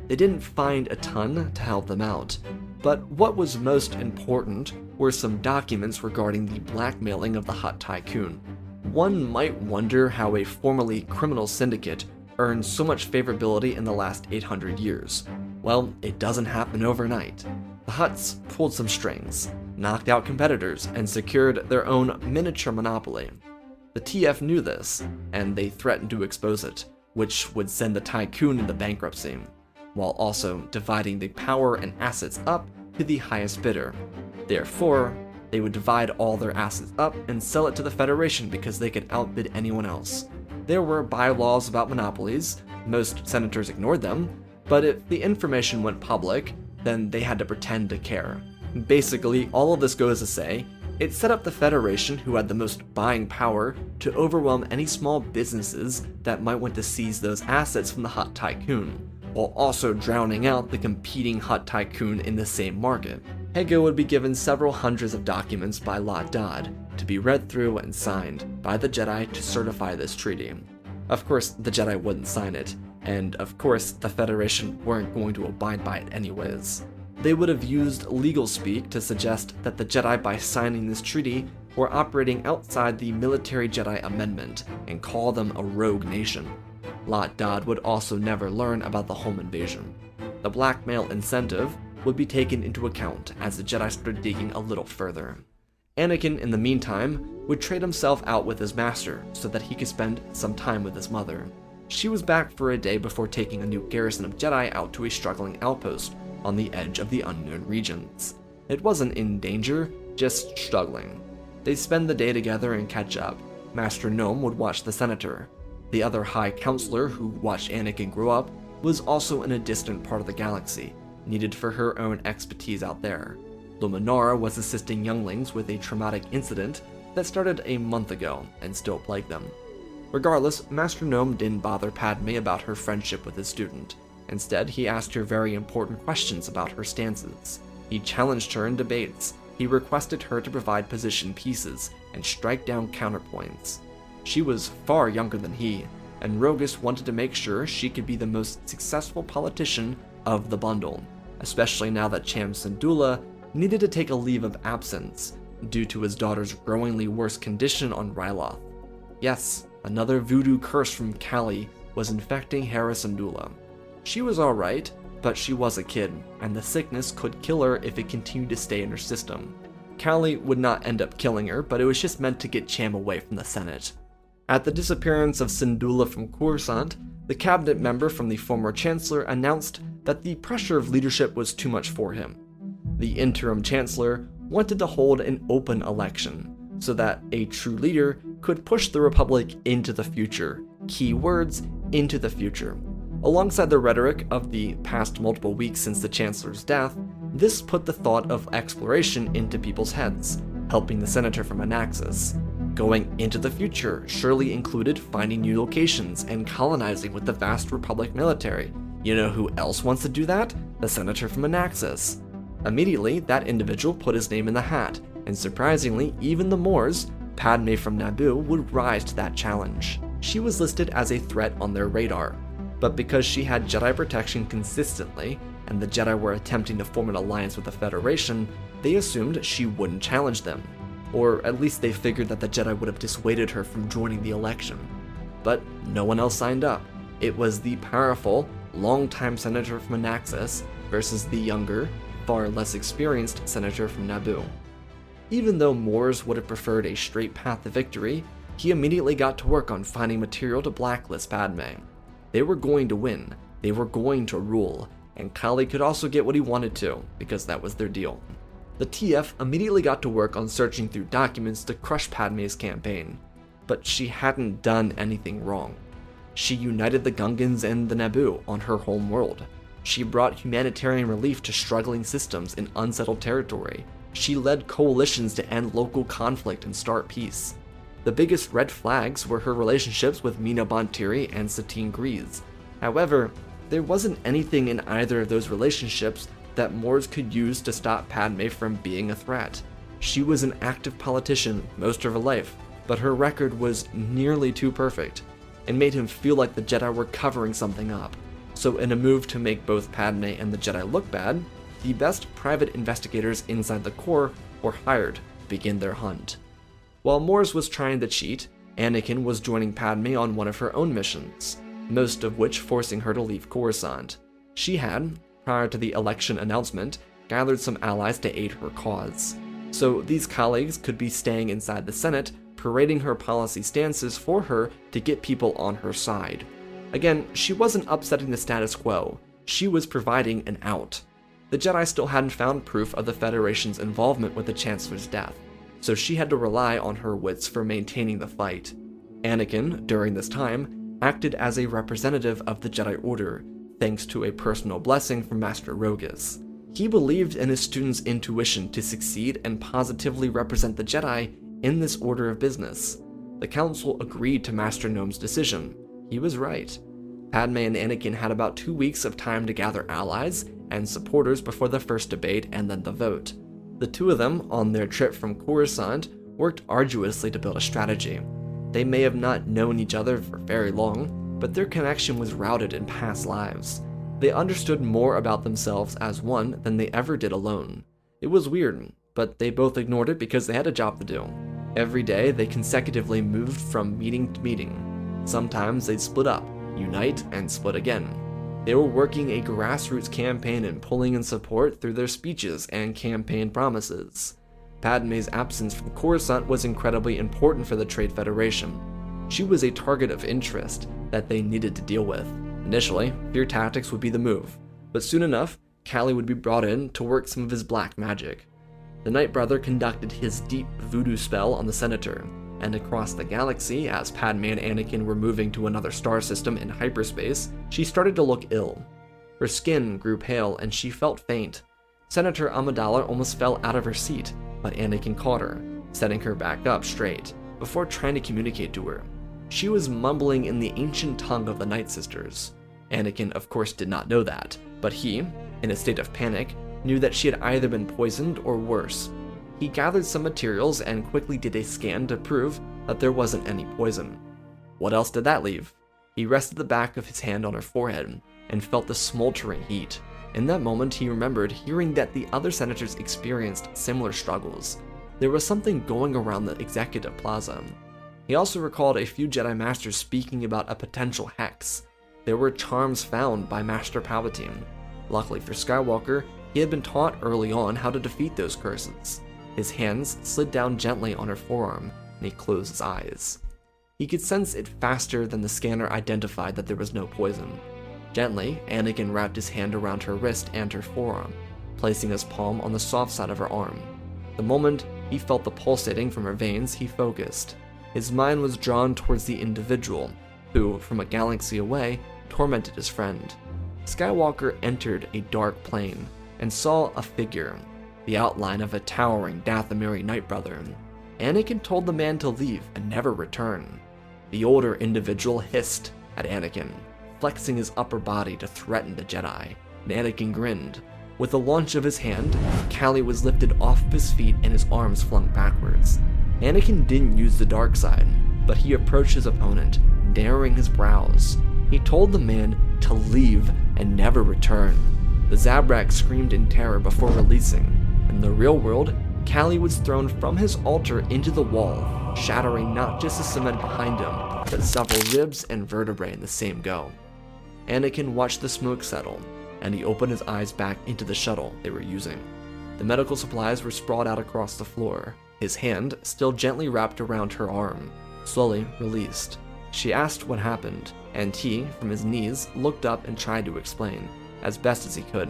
They didn't find a ton to help them out, but what was most important were some documents regarding the blackmailing of the Hutt Tycoon. One might wonder how a formerly criminal syndicate earned so much favorability in the last 800 years. Well, it doesn't happen overnight. The Hutts pulled some strings, knocked out competitors, and secured their own miniature monopoly. The TF knew this, and they threatened to expose it, which would send the Tycoon into bankruptcy, while also dividing the power and assets up to the highest bidder. Therefore, they would divide all their assets up and sell it to the Federation because they could outbid anyone else. There were bylaws about monopolies, most senators ignored them, but if the information went public, then they had to pretend to care. Basically, all of this goes to say, it set up the Federation, who had the most buying power, to overwhelm any small businesses that might want to seize those assets from the Hutt Tycoon, while also drowning out the competing Hutt Tycoon in the same market. Hego would be given several hundreds of documents by Lot Dod to be read through and signed by the Jedi to certify this treaty. Of course, the Jedi wouldn't sign it, and of course, the Federation weren't going to abide by it anyways. They would have used legal speak to suggest that the Jedi, by signing this treaty, were operating outside the Military Jedi Amendment and call them a rogue nation. Lot Dod would also never learn about the home invasion. The blackmail incentive would be taken into account as the Jedi started digging a little further. Anakin, in the meantime, would trade himself out with his master so that he could spend some time with his mother. She was back for a day before taking a new garrison of Jedi out to a struggling outpost on the edge of the unknown regions. It wasn't in danger, just struggling. They'd spend the day together and catch up. Master Nome would watch the Senator. The other High Counselor who watched Anakin grow up was also in a distant part of the galaxy, needed for her own expertise out there. Luminara was assisting younglings with a traumatic incident that started a month ago and still plagued them. Regardless, Master Nome didn't bother Padme about her friendship with his student. Instead, he asked her very important questions about her stances. He challenged her in debates. He requested her to provide position pieces and strike down counterpoints. She was far younger than he, and Rogus wanted to make sure she could be the most successful politician of the bundle, especially now that Cham Syndulla needed to take a leave of absence due to his daughter's growingly worse condition on Ryloth. Yes, another voodoo curse from Kali was infecting Hera Syndulla. She was alright, but she was a kid, and the sickness could kill her if it continued to stay in her system. Kali would not end up killing her, but it was just meant to get Cham away from the Senate. At the disappearance of Syndulla from Coruscant, the cabinet member from the former chancellor announced that the pressure of leadership was too much for him. The interim chancellor wanted to hold an open election so that a true leader could push the Republic into the future. Key words, into the future. Alongside the rhetoric of the past multiple weeks since the chancellor's death, this put the thought of exploration into people's heads, helping the senator from Anaxis. Going into the future surely included finding new locations and colonizing with the vast Republic military. You know who else wants to do that? The senator from Anaxis. Immediately, that individual put his name in the hat, and surprisingly, even the Moors, Padme from Naboo, would rise to that challenge. She was listed as a threat on their radar, but because she had Jedi protection consistently, and the Jedi were attempting to form an alliance with the Federation, they assumed she wouldn't challenge them. Or at least they figured that the Jedi would have dissuaded her from joining the election. But no one else signed up. It was the powerful, longtime senator from Anaxis versus the younger, far less experienced senator from Naboo. Even though Moores would have preferred a straight path to victory, he immediately got to work on finding material to blacklist Padme. They were going to win, they were going to rule, and Kali could also get what he wanted to, because that was their deal. The TF immediately got to work on searching through documents to crush Padme's campaign, but she hadn't done anything wrong. She united the Gungans and the Naboo on her home world. She brought humanitarian relief to struggling systems in unsettled territory. She led coalitions to end local conflict and start peace. The biggest red flags were her relationships with Mina Bontiri and Satine Grease. However, there wasn't anything in either of those relationships that Moores could use to stop Padme from being a threat. She was an active politician most of her life, but her record was nearly too perfect, and made him feel like the Jedi were covering something up. So in a move to make both Padme and the Jedi look bad, the best private investigators inside the Corps were hired to begin their hunt. While Moores was trying to cheat, Anakin was joining Padme on one of her own missions, most of which forcing her to leave Coruscant. She had, prior to the election announcement, gathered some allies to aid her cause. So these colleagues could be staying inside the Senate, parading her policy stances for her to get people on her side. Again, she wasn't upsetting the status quo, she was providing an out. The Jedi still hadn't found proof of the Federation's involvement with the Chancellor's death, so she had to rely on her wits for maintaining the fight. Anakin, during this time, acted as a representative of the Jedi Order, thanks to a personal blessing from Master Rogus. He believed in his students' intuition to succeed and positively represent the Jedi in this order of business. The Council agreed to Master Nome's decision. He was right. Padme and Anakin had about 2 weeks of time to gather allies and supporters before the first debate and then the vote. The two of them, on their trip from Coruscant, worked arduously to build a strategy. They may have not known each other for very long, but their connection was rooted in past lives. They understood more about themselves as one than they ever did alone. It was weird, but they both ignored it because they had a job to do. Every day, they consecutively moved from meeting to meeting. Sometimes they'd split up, unite, and split again. They were working a grassroots campaign and pulling in support through their speeches and campaign promises. Padme's absence from Coruscant was incredibly important for the Trade Federation. She was a target of interest that they needed to deal with. Initially, fear tactics would be the move, but soon enough, Callie would be brought in to work some of his black magic. The Night Brother conducted his deep voodoo spell on the Senator, and across the galaxy, as Padme and Anakin were moving to another star system in hyperspace, she started to look ill. Her skin grew pale and she felt faint. Senator Amidala almost fell out of her seat, but Anakin caught her, setting her back up straight, before trying to communicate to her. She was mumbling in the ancient tongue of the Night Sisters. Anakin, of course, did not know that, but he, in a state of panic, knew that she had either been poisoned or worse. He gathered some materials and quickly did a scan to prove that there wasn't any poison. What else did that leave? He rested the back of his hand on her forehead and felt the smoldering heat. In that moment, he remembered hearing that the other senators experienced similar struggles. There was something going around the executive plaza. He also recalled a few Jedi Masters speaking about a potential hex. There were charms found by Master Palpatine. Luckily for Skywalker, he had been taught early on how to defeat those curses. His hands slid down gently on her forearm, and he closed his eyes. He could sense it faster than the scanner identified that there was no poison. Gently, Anakin wrapped his hand around her wrist and her forearm, placing his palm on the soft side of her arm. The moment he felt the pulsating from her veins, he focused. His mind was drawn towards the individual, who, from a galaxy away, tormented his friend. Skywalker entered a dark plane, and saw a figure, the outline of a towering Dathomiri Night Brother. Anakin told the man to leave and never return. The older individual hissed at Anakin, flexing his upper body to threaten the Jedi, and Anakin grinned. With a launch of his hand, Callie was lifted off of his feet and his arms flung backwards. Anakin didn't use the dark side, but he approached his opponent, narrowing his brows. He told the man to leave and never return. The Zabrak screamed in terror before releasing. In the real world, Callie was thrown from his altar into the wall, shattering not just the cement behind him, but several ribs and vertebrae in the same go. Anakin watched the smoke settle, and he opened his eyes back into the shuttle they were using. The medical supplies were sprawled out across the floor. His hand, still gently wrapped around her arm, slowly released. She asked what happened, and he, from his knees, looked up and tried to explain, as best as he could.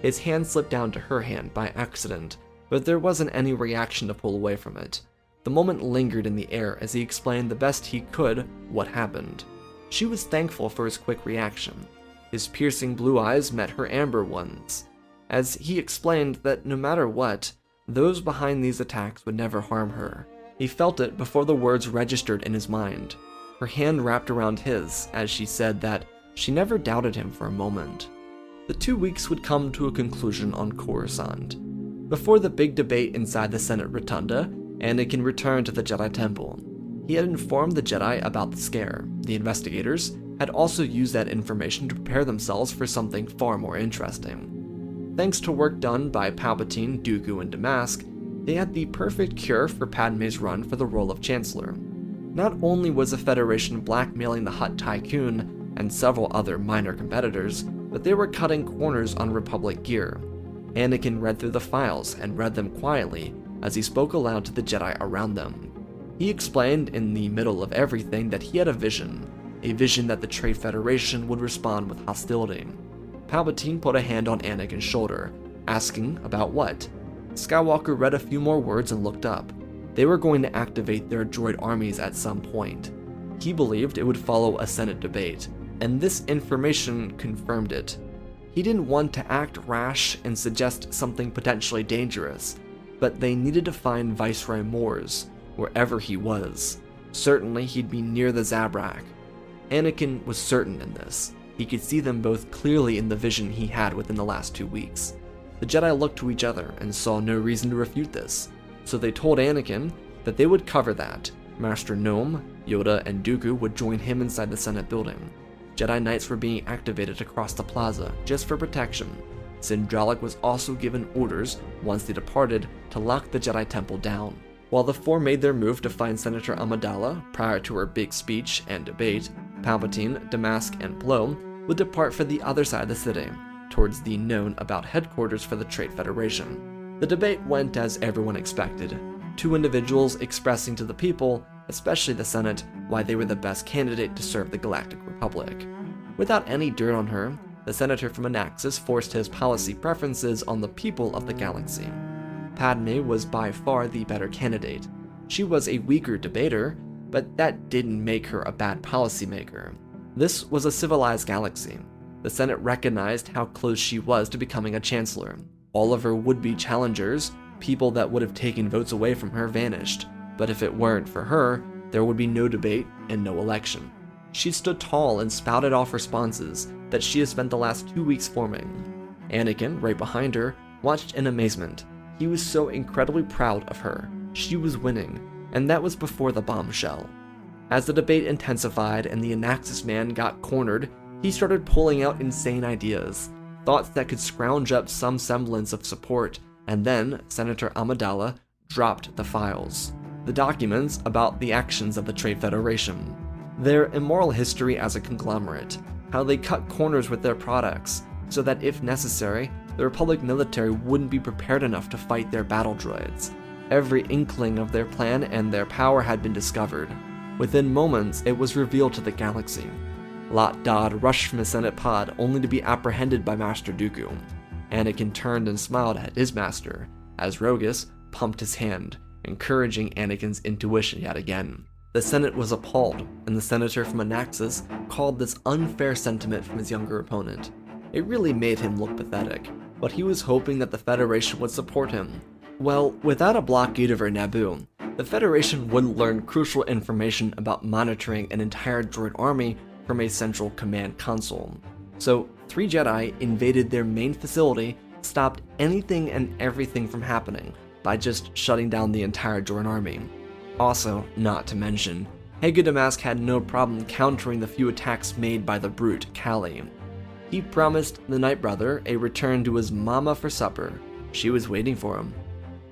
His hand slipped down to her hand by accident, but there wasn't any reaction to pull away from it. The moment lingered in the air as he explained the best he could what happened. She was thankful for his quick reaction. His piercing blue eyes met her amber ones, as he explained that no matter what, those behind these attacks would never harm her. He felt it before the words registered in his mind. Her hand wrapped around his as she said that she never doubted him for a moment. The 2 weeks would come to a conclusion on Coruscant. Before the big debate inside the Senate Rotunda, Anakin returned to the Jedi Temple. He had informed the Jedi about the scare. The investigators had also used that information to prepare themselves for something far more interesting. Thanks to work done by Palpatine, Dooku, and Damask, they had the perfect cure for Padme's run for the role of Chancellor. Not only was the Federation blackmailing the Hutt Tycoon and several other minor competitors, but they were cutting corners on Republic gear. Anakin read through the files and read them quietly as he spoke aloud to the Jedi around them. He explained in the middle of everything that he had a vision that the Trade Federation would respond with hostility. Palpatine put a hand on Anakin's shoulder, asking about what. Skywalker read a few more words and looked up. They were going to activate their droid armies at some point. He believed it would follow a Senate debate, and this information confirmed it. He didn't want to act rash and suggest something potentially dangerous, but they needed to find Viceroy Mors, wherever he was. Certainly he'd be near the Zabrak. Anakin was certain in this. He could see them both clearly in the vision he had within the last 2 weeks. The The Jedi looked to each other and saw no reason to refute this, so they told Anakin that they would cover that. Master Nome, Yoda, and Dooku would join him inside the Senate building. Jedi Knights were being activated across the plaza just for protection. Sindralic was also given orders, once they departed, to lock the Jedi Temple down. While the four made their move to find Senator Amidala prior to her big speech and debate, Palpatine, Damask, and Plo would depart for the other side of the city, towards the known-about headquarters for the Trade Federation. The debate went as everyone expected, two individuals expressing to the people, especially the Senate, why they were the best candidate to serve the Galactic Republic. Without any dirt on her, the senator from Anaxis forced his policy preferences on the people of the galaxy. Padme was by far the better candidate. She was a weaker debater, but that didn't make her a bad policymaker. This was a civilized galaxy. The Senate recognized how close she was to becoming a chancellor. All of her would-be challengers, people that would have taken votes away from her, vanished. But if it weren't for her, there would be no debate and no election. She stood tall and spouted off responses that she had spent the last 2 weeks forming. Anakin, right behind her, watched in amazement. He was so incredibly proud of her. She was winning, and that was before the bombshell. As the debate intensified and the Anaxis man got cornered, he started pulling out insane ideas, thoughts that could scrounge up some semblance of support, and then Senator Amidala dropped the files. The documents about the actions of the Trade Federation, their immoral history as a conglomerate, how they cut corners with their products, so that if necessary, the Republic military wouldn't be prepared enough to fight their battle droids. Every inkling of their plan and their power had been discovered. Within moments, it was revealed to the galaxy. Lot Dodd rushed from his Senate pod only to be apprehended by Master Dooku. Anakin turned and smiled at his master, as Rogus pumped his hand, encouraging Anakin's intuition yet again. The Senate was appalled, and the senator from Anaxis called this unfair sentiment from his younger opponent. It really made him look pathetic, but he was hoping that the Federation would support him. Well, without a blockade over Naboo, the Federation wouldn't learn crucial information about monitoring an entire droid army from a central command console. So, 3 Jedi invaded their main facility, stopped anything and everything from happening by just shutting down the entire droid army. Also, not to mention, Hagu Damask had no problem countering the few attacks made by the brute Callie. He promised the Night Brother a return to his mama for supper. She was waiting for him.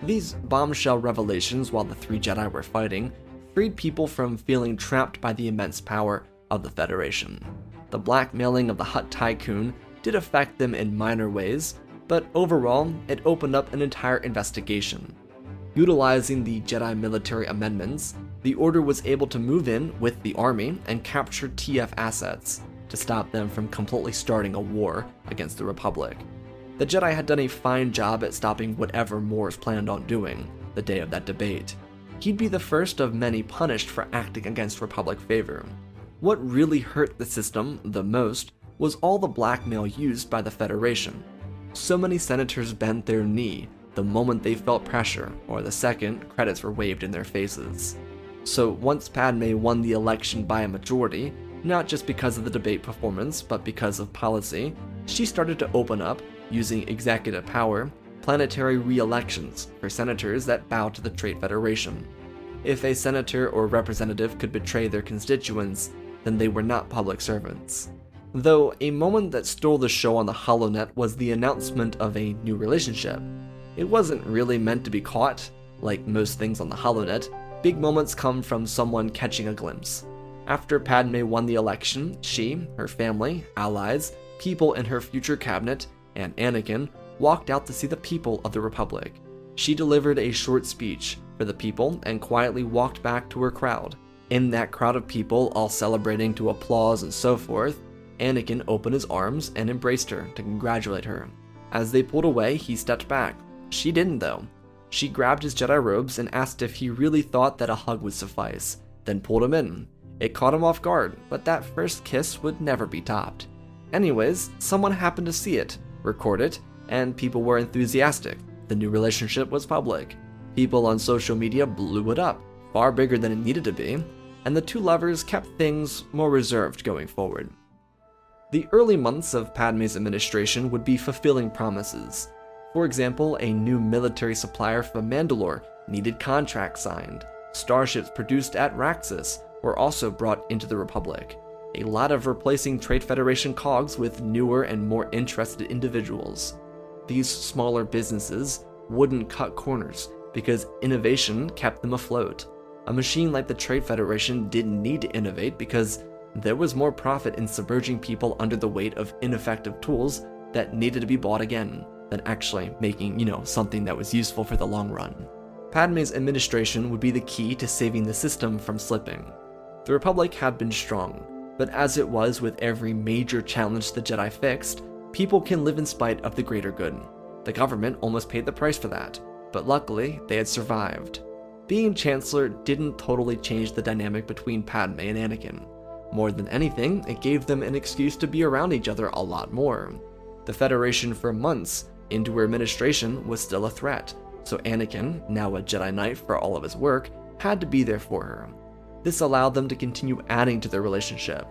These bombshell revelations while the 3 Jedi were fighting freed people from feeling trapped by the immense power of the Federation. The blackmailing of the Hutt Tycoon did affect them in minor ways, but overall, it opened up an entire investigation. Utilizing the Jedi military amendments, the Order was able to move in with the army and capture TF assets to stop them from completely starting a war against the Republic. The Jedi had done a fine job at stopping whatever Mors planned on doing the day of that debate. He'd be the first of many punished for acting against Republic favor. What really hurt the system the most was all the blackmail used by the Federation. So many senators bent their knee the moment they felt pressure, or the second credits were waved in their faces. So once Padme won the election by a majority, not just because of the debate performance, but because of policy, she started to open up, using executive power, planetary re-elections for senators that bowed to the Trade Federation. If a senator or representative could betray their constituents, then they were not public servants. Though a moment that stole the show on the HoloNet was the announcement of a new relationship. It wasn't really meant to be caught. Like most things on the HoloNet, big moments come from someone catching a glimpse. After Padme won the election, she, her family, allies, people in her future cabinet, and Anakin walked out to see the people of the Republic. She delivered a short speech for the people and quietly walked back to her crowd. In that crowd of people, all celebrating to applause and so forth, Anakin opened his arms and embraced her to congratulate her. As they pulled away, he stepped back. She didn't though. She grabbed his Jedi robes and asked if he really thought that a hug would suffice, then pulled him in. It caught him off guard, but that first kiss would never be topped. Anyways, someone happened to see it, record it, and people were enthusiastic. The new relationship was public. People on social media blew it up, far bigger than it needed to be, and the two lovers kept things more reserved going forward. The early months of Padme's administration would be fulfilling promises. For example, a new military supplier from Mandalore needed contracts signed. Starships produced at Raxus were also brought into the Republic. A lot of replacing Trade Federation cogs with newer and more interested individuals. These smaller businesses wouldn't cut corners because innovation kept them afloat. A machine like the Trade Federation didn't need to innovate because there was more profit in submerging people under the weight of ineffective tools that needed to be bought again than actually making, something that was useful for the long run. Padme's administration would be the key to saving the system from slipping. The Republic had been strong, but as it was with every major challenge the Jedi fixed, people can live in spite of the greater good. The government almost paid the price for that, but luckily they had survived. Being Chancellor didn't totally change the dynamic between Padme and Anakin. More than anything, it gave them an excuse to be around each other a lot more. The Federation for months into her administration was still a threat, so Anakin, now a Jedi Knight for all of his work, had to be there for her. This allowed them to continue adding to their relationship,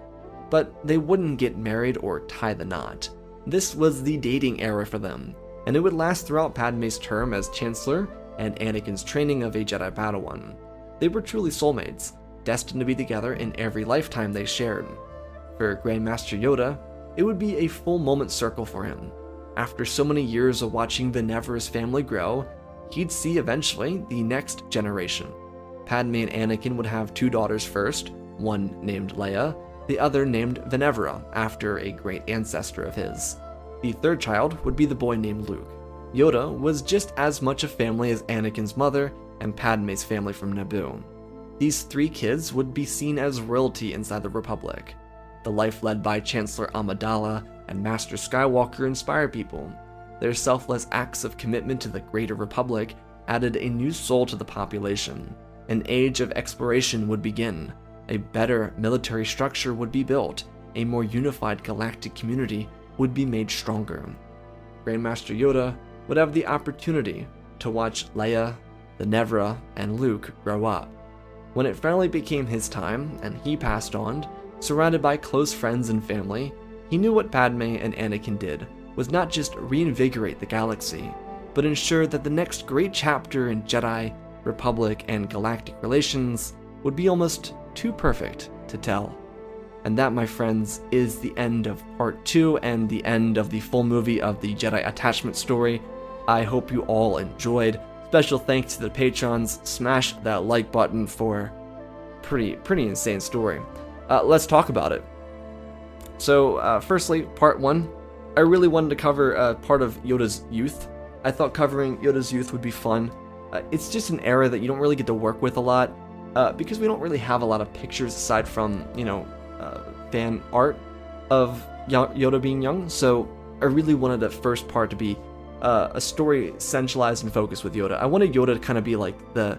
but they wouldn't get married or tie the knot. This was the dating era for them, and it would last throughout Padme's term as Chancellor and Anakin's training of a Jedi Padawan. They were truly soulmates, destined to be together in every lifetime they shared. For Grandmaster Yoda, it would be a full moment circle for him. After so many years of watching Venerva's family grow, he'd see eventually the next generation. Padme and Anakin would have 2 daughters first, one named Leia, the other named Venerva, after a great ancestor of his. The third child would be the boy named Luke. Yoda was just as much a family as Anakin's mother and Padme's family from Naboo. These 3 kids would be seen as royalty inside the Republic. The life led by Chancellor Amidala and Master Skywalker inspired people. Their selfless acts of commitment to the greater Republic added a new soul to the population. An age of exploration would begin. A better military structure would be built. A more unified galactic community would be made stronger. Grandmaster Yoda would have the opportunity to watch Leia, Venerva, and Luke grow up. When it finally became his time, and he passed on, surrounded by close friends and family, he knew what Padme and Anakin did was not just reinvigorate the galaxy, but ensure that the next great chapter in Jedi, Republic, and galactic relations would be almost too perfect to tell. And that, my friends, is the end of part 2 and the end of the full movie of the Jedi attachment story. I hope you all enjoyed. Special thanks to the patrons. Smash that like button for pretty insane story. Let's talk about it. So, firstly, part 1. I really wanted to cover part of Yoda's youth. I thought covering Yoda's youth would be fun. It's just an era that you don't really get to work with a lot, because we don't really have a lot of pictures aside from, fan art of Yoda being young. So I really wanted the first part to be a story centralized and focused with Yoda. I wanted Yoda to kind of be like the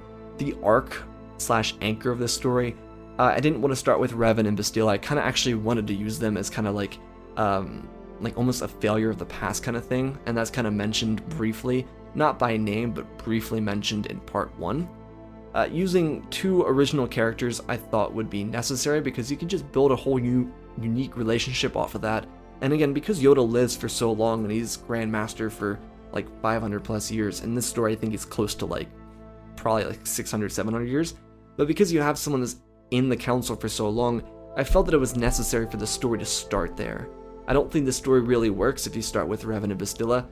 arc/anchor of this story. I didn't want to start with Revan and Bastila. I kind of actually wanted to use them as kind of like almost a failure of the past kind of thing, and that's kind of mentioned briefly, not by name, but briefly mentioned in part 1. Using 2 original characters I thought would be necessary because you can just build a whole unique relationship off of that. And again, because Yoda lives for so long and he's Grandmaster for like 500 plus years, and this story I think is close to probably 600, 700 years. But because you have someone that's in the council for so long, I felt that it was necessary for the story to start there. I don't think the story really works if you start with Revan and Bastila.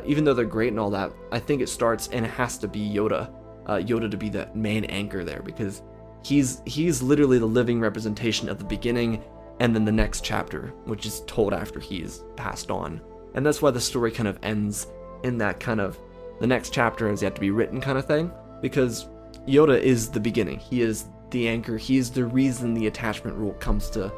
Even though they're great and all that, I think it starts and it has to be Yoda. Yoda to be the main anchor there, because he's literally the living representation of the beginning and then the next chapter, which is told after he's passed on. And that's why the story kind of ends in that kind of, the next chapter is yet to be written kind of thing, because Yoda is the beginning. He is the anchor. He's the reason the attachment rule comes to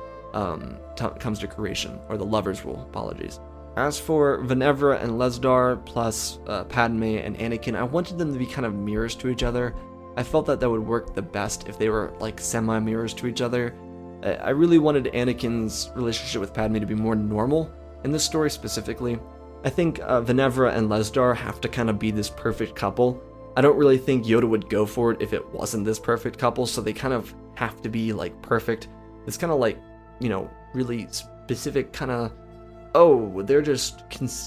creation, or the lover's rule, apologies. As for Venerva and Lesdar plus Padme and Anakin, I wanted them to be kind of mirrors to each other. I felt that would work the best if they were like semi-mirrors to each other. I really wanted Anakin's relationship with Padme to be more normal in this story specifically. I think Venerva and Lesdar have to kind of be this perfect couple. I don't really think Yoda would go for it if it wasn't this perfect couple, so they kind of have to be like perfect. It's kind of like, really specific kind of oh, they're just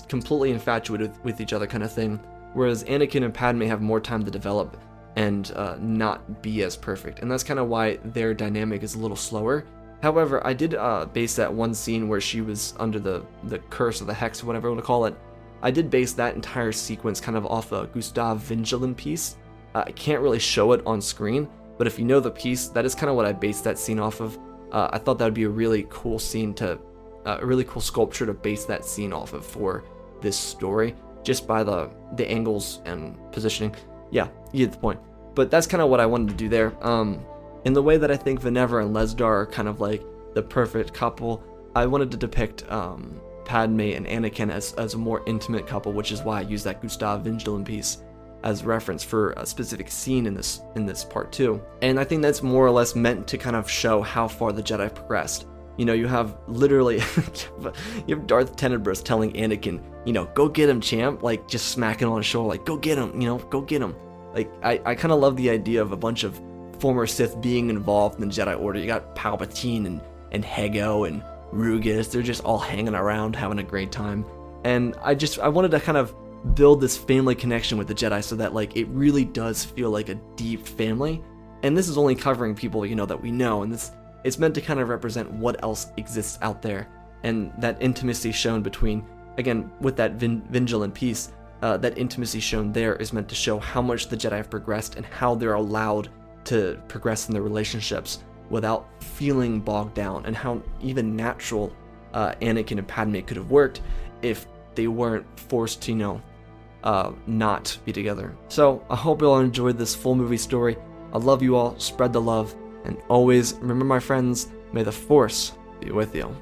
completely infatuated with each other kind of thing, whereas Anakin and Padme have more time to develop and not be as perfect, and that's kind of why their dynamic is a little slower. However, I did base that one scene where she was under the curse or the hex or whatever you want to call it. I did base that entire sequence kind of off a Gustav Vingelin piece. I can't really show it on screen, but if you know the piece, that is kind of what I based that scene off of. I thought that would be a really cool scene to, a really cool sculpture to base that scene off of for this story, just by the angles and positioning. Yeah, you get the point. But that's kind of what I wanted to do there. In the way that I think Venerva and Lesdar are kind of like the perfect couple, I wanted to depict Padme and Anakin as a more intimate couple, which is why I used that Gustav Vingelin piece as reference for a specific scene in this part 2. And I think that's more or less meant to kind of show how far the Jedi progressed. You know, you have literally, you have Darth Tenebrous telling Anakin, you know, go get him, champ, like just smacking on his shoulder, like, go get him, you know, go get him. Like, I kind of love the idea of a bunch of former Sith being involved in the Jedi Order. You got Palpatine and Hego and Rugus. They're just all hanging around, having a great time. And I wanted to kind of build this family connection with the Jedi so that, like, it really does feel like a deep family. And this is only covering people, you know, that we know. And it's meant to kind of represent what else exists out there. And that intimacy shown between, again, with that Vingelin piece, that intimacy shown there is meant to show how much the Jedi have progressed and how they're allowed to progress in their relationships without feeling bogged down, and how even natural Anakin and Padme could have worked if they weren't forced to, you know, not be together. So I hope you all enjoyed this full movie story. I love you all, spread the love, and always remember, my friends, may the Force be with you.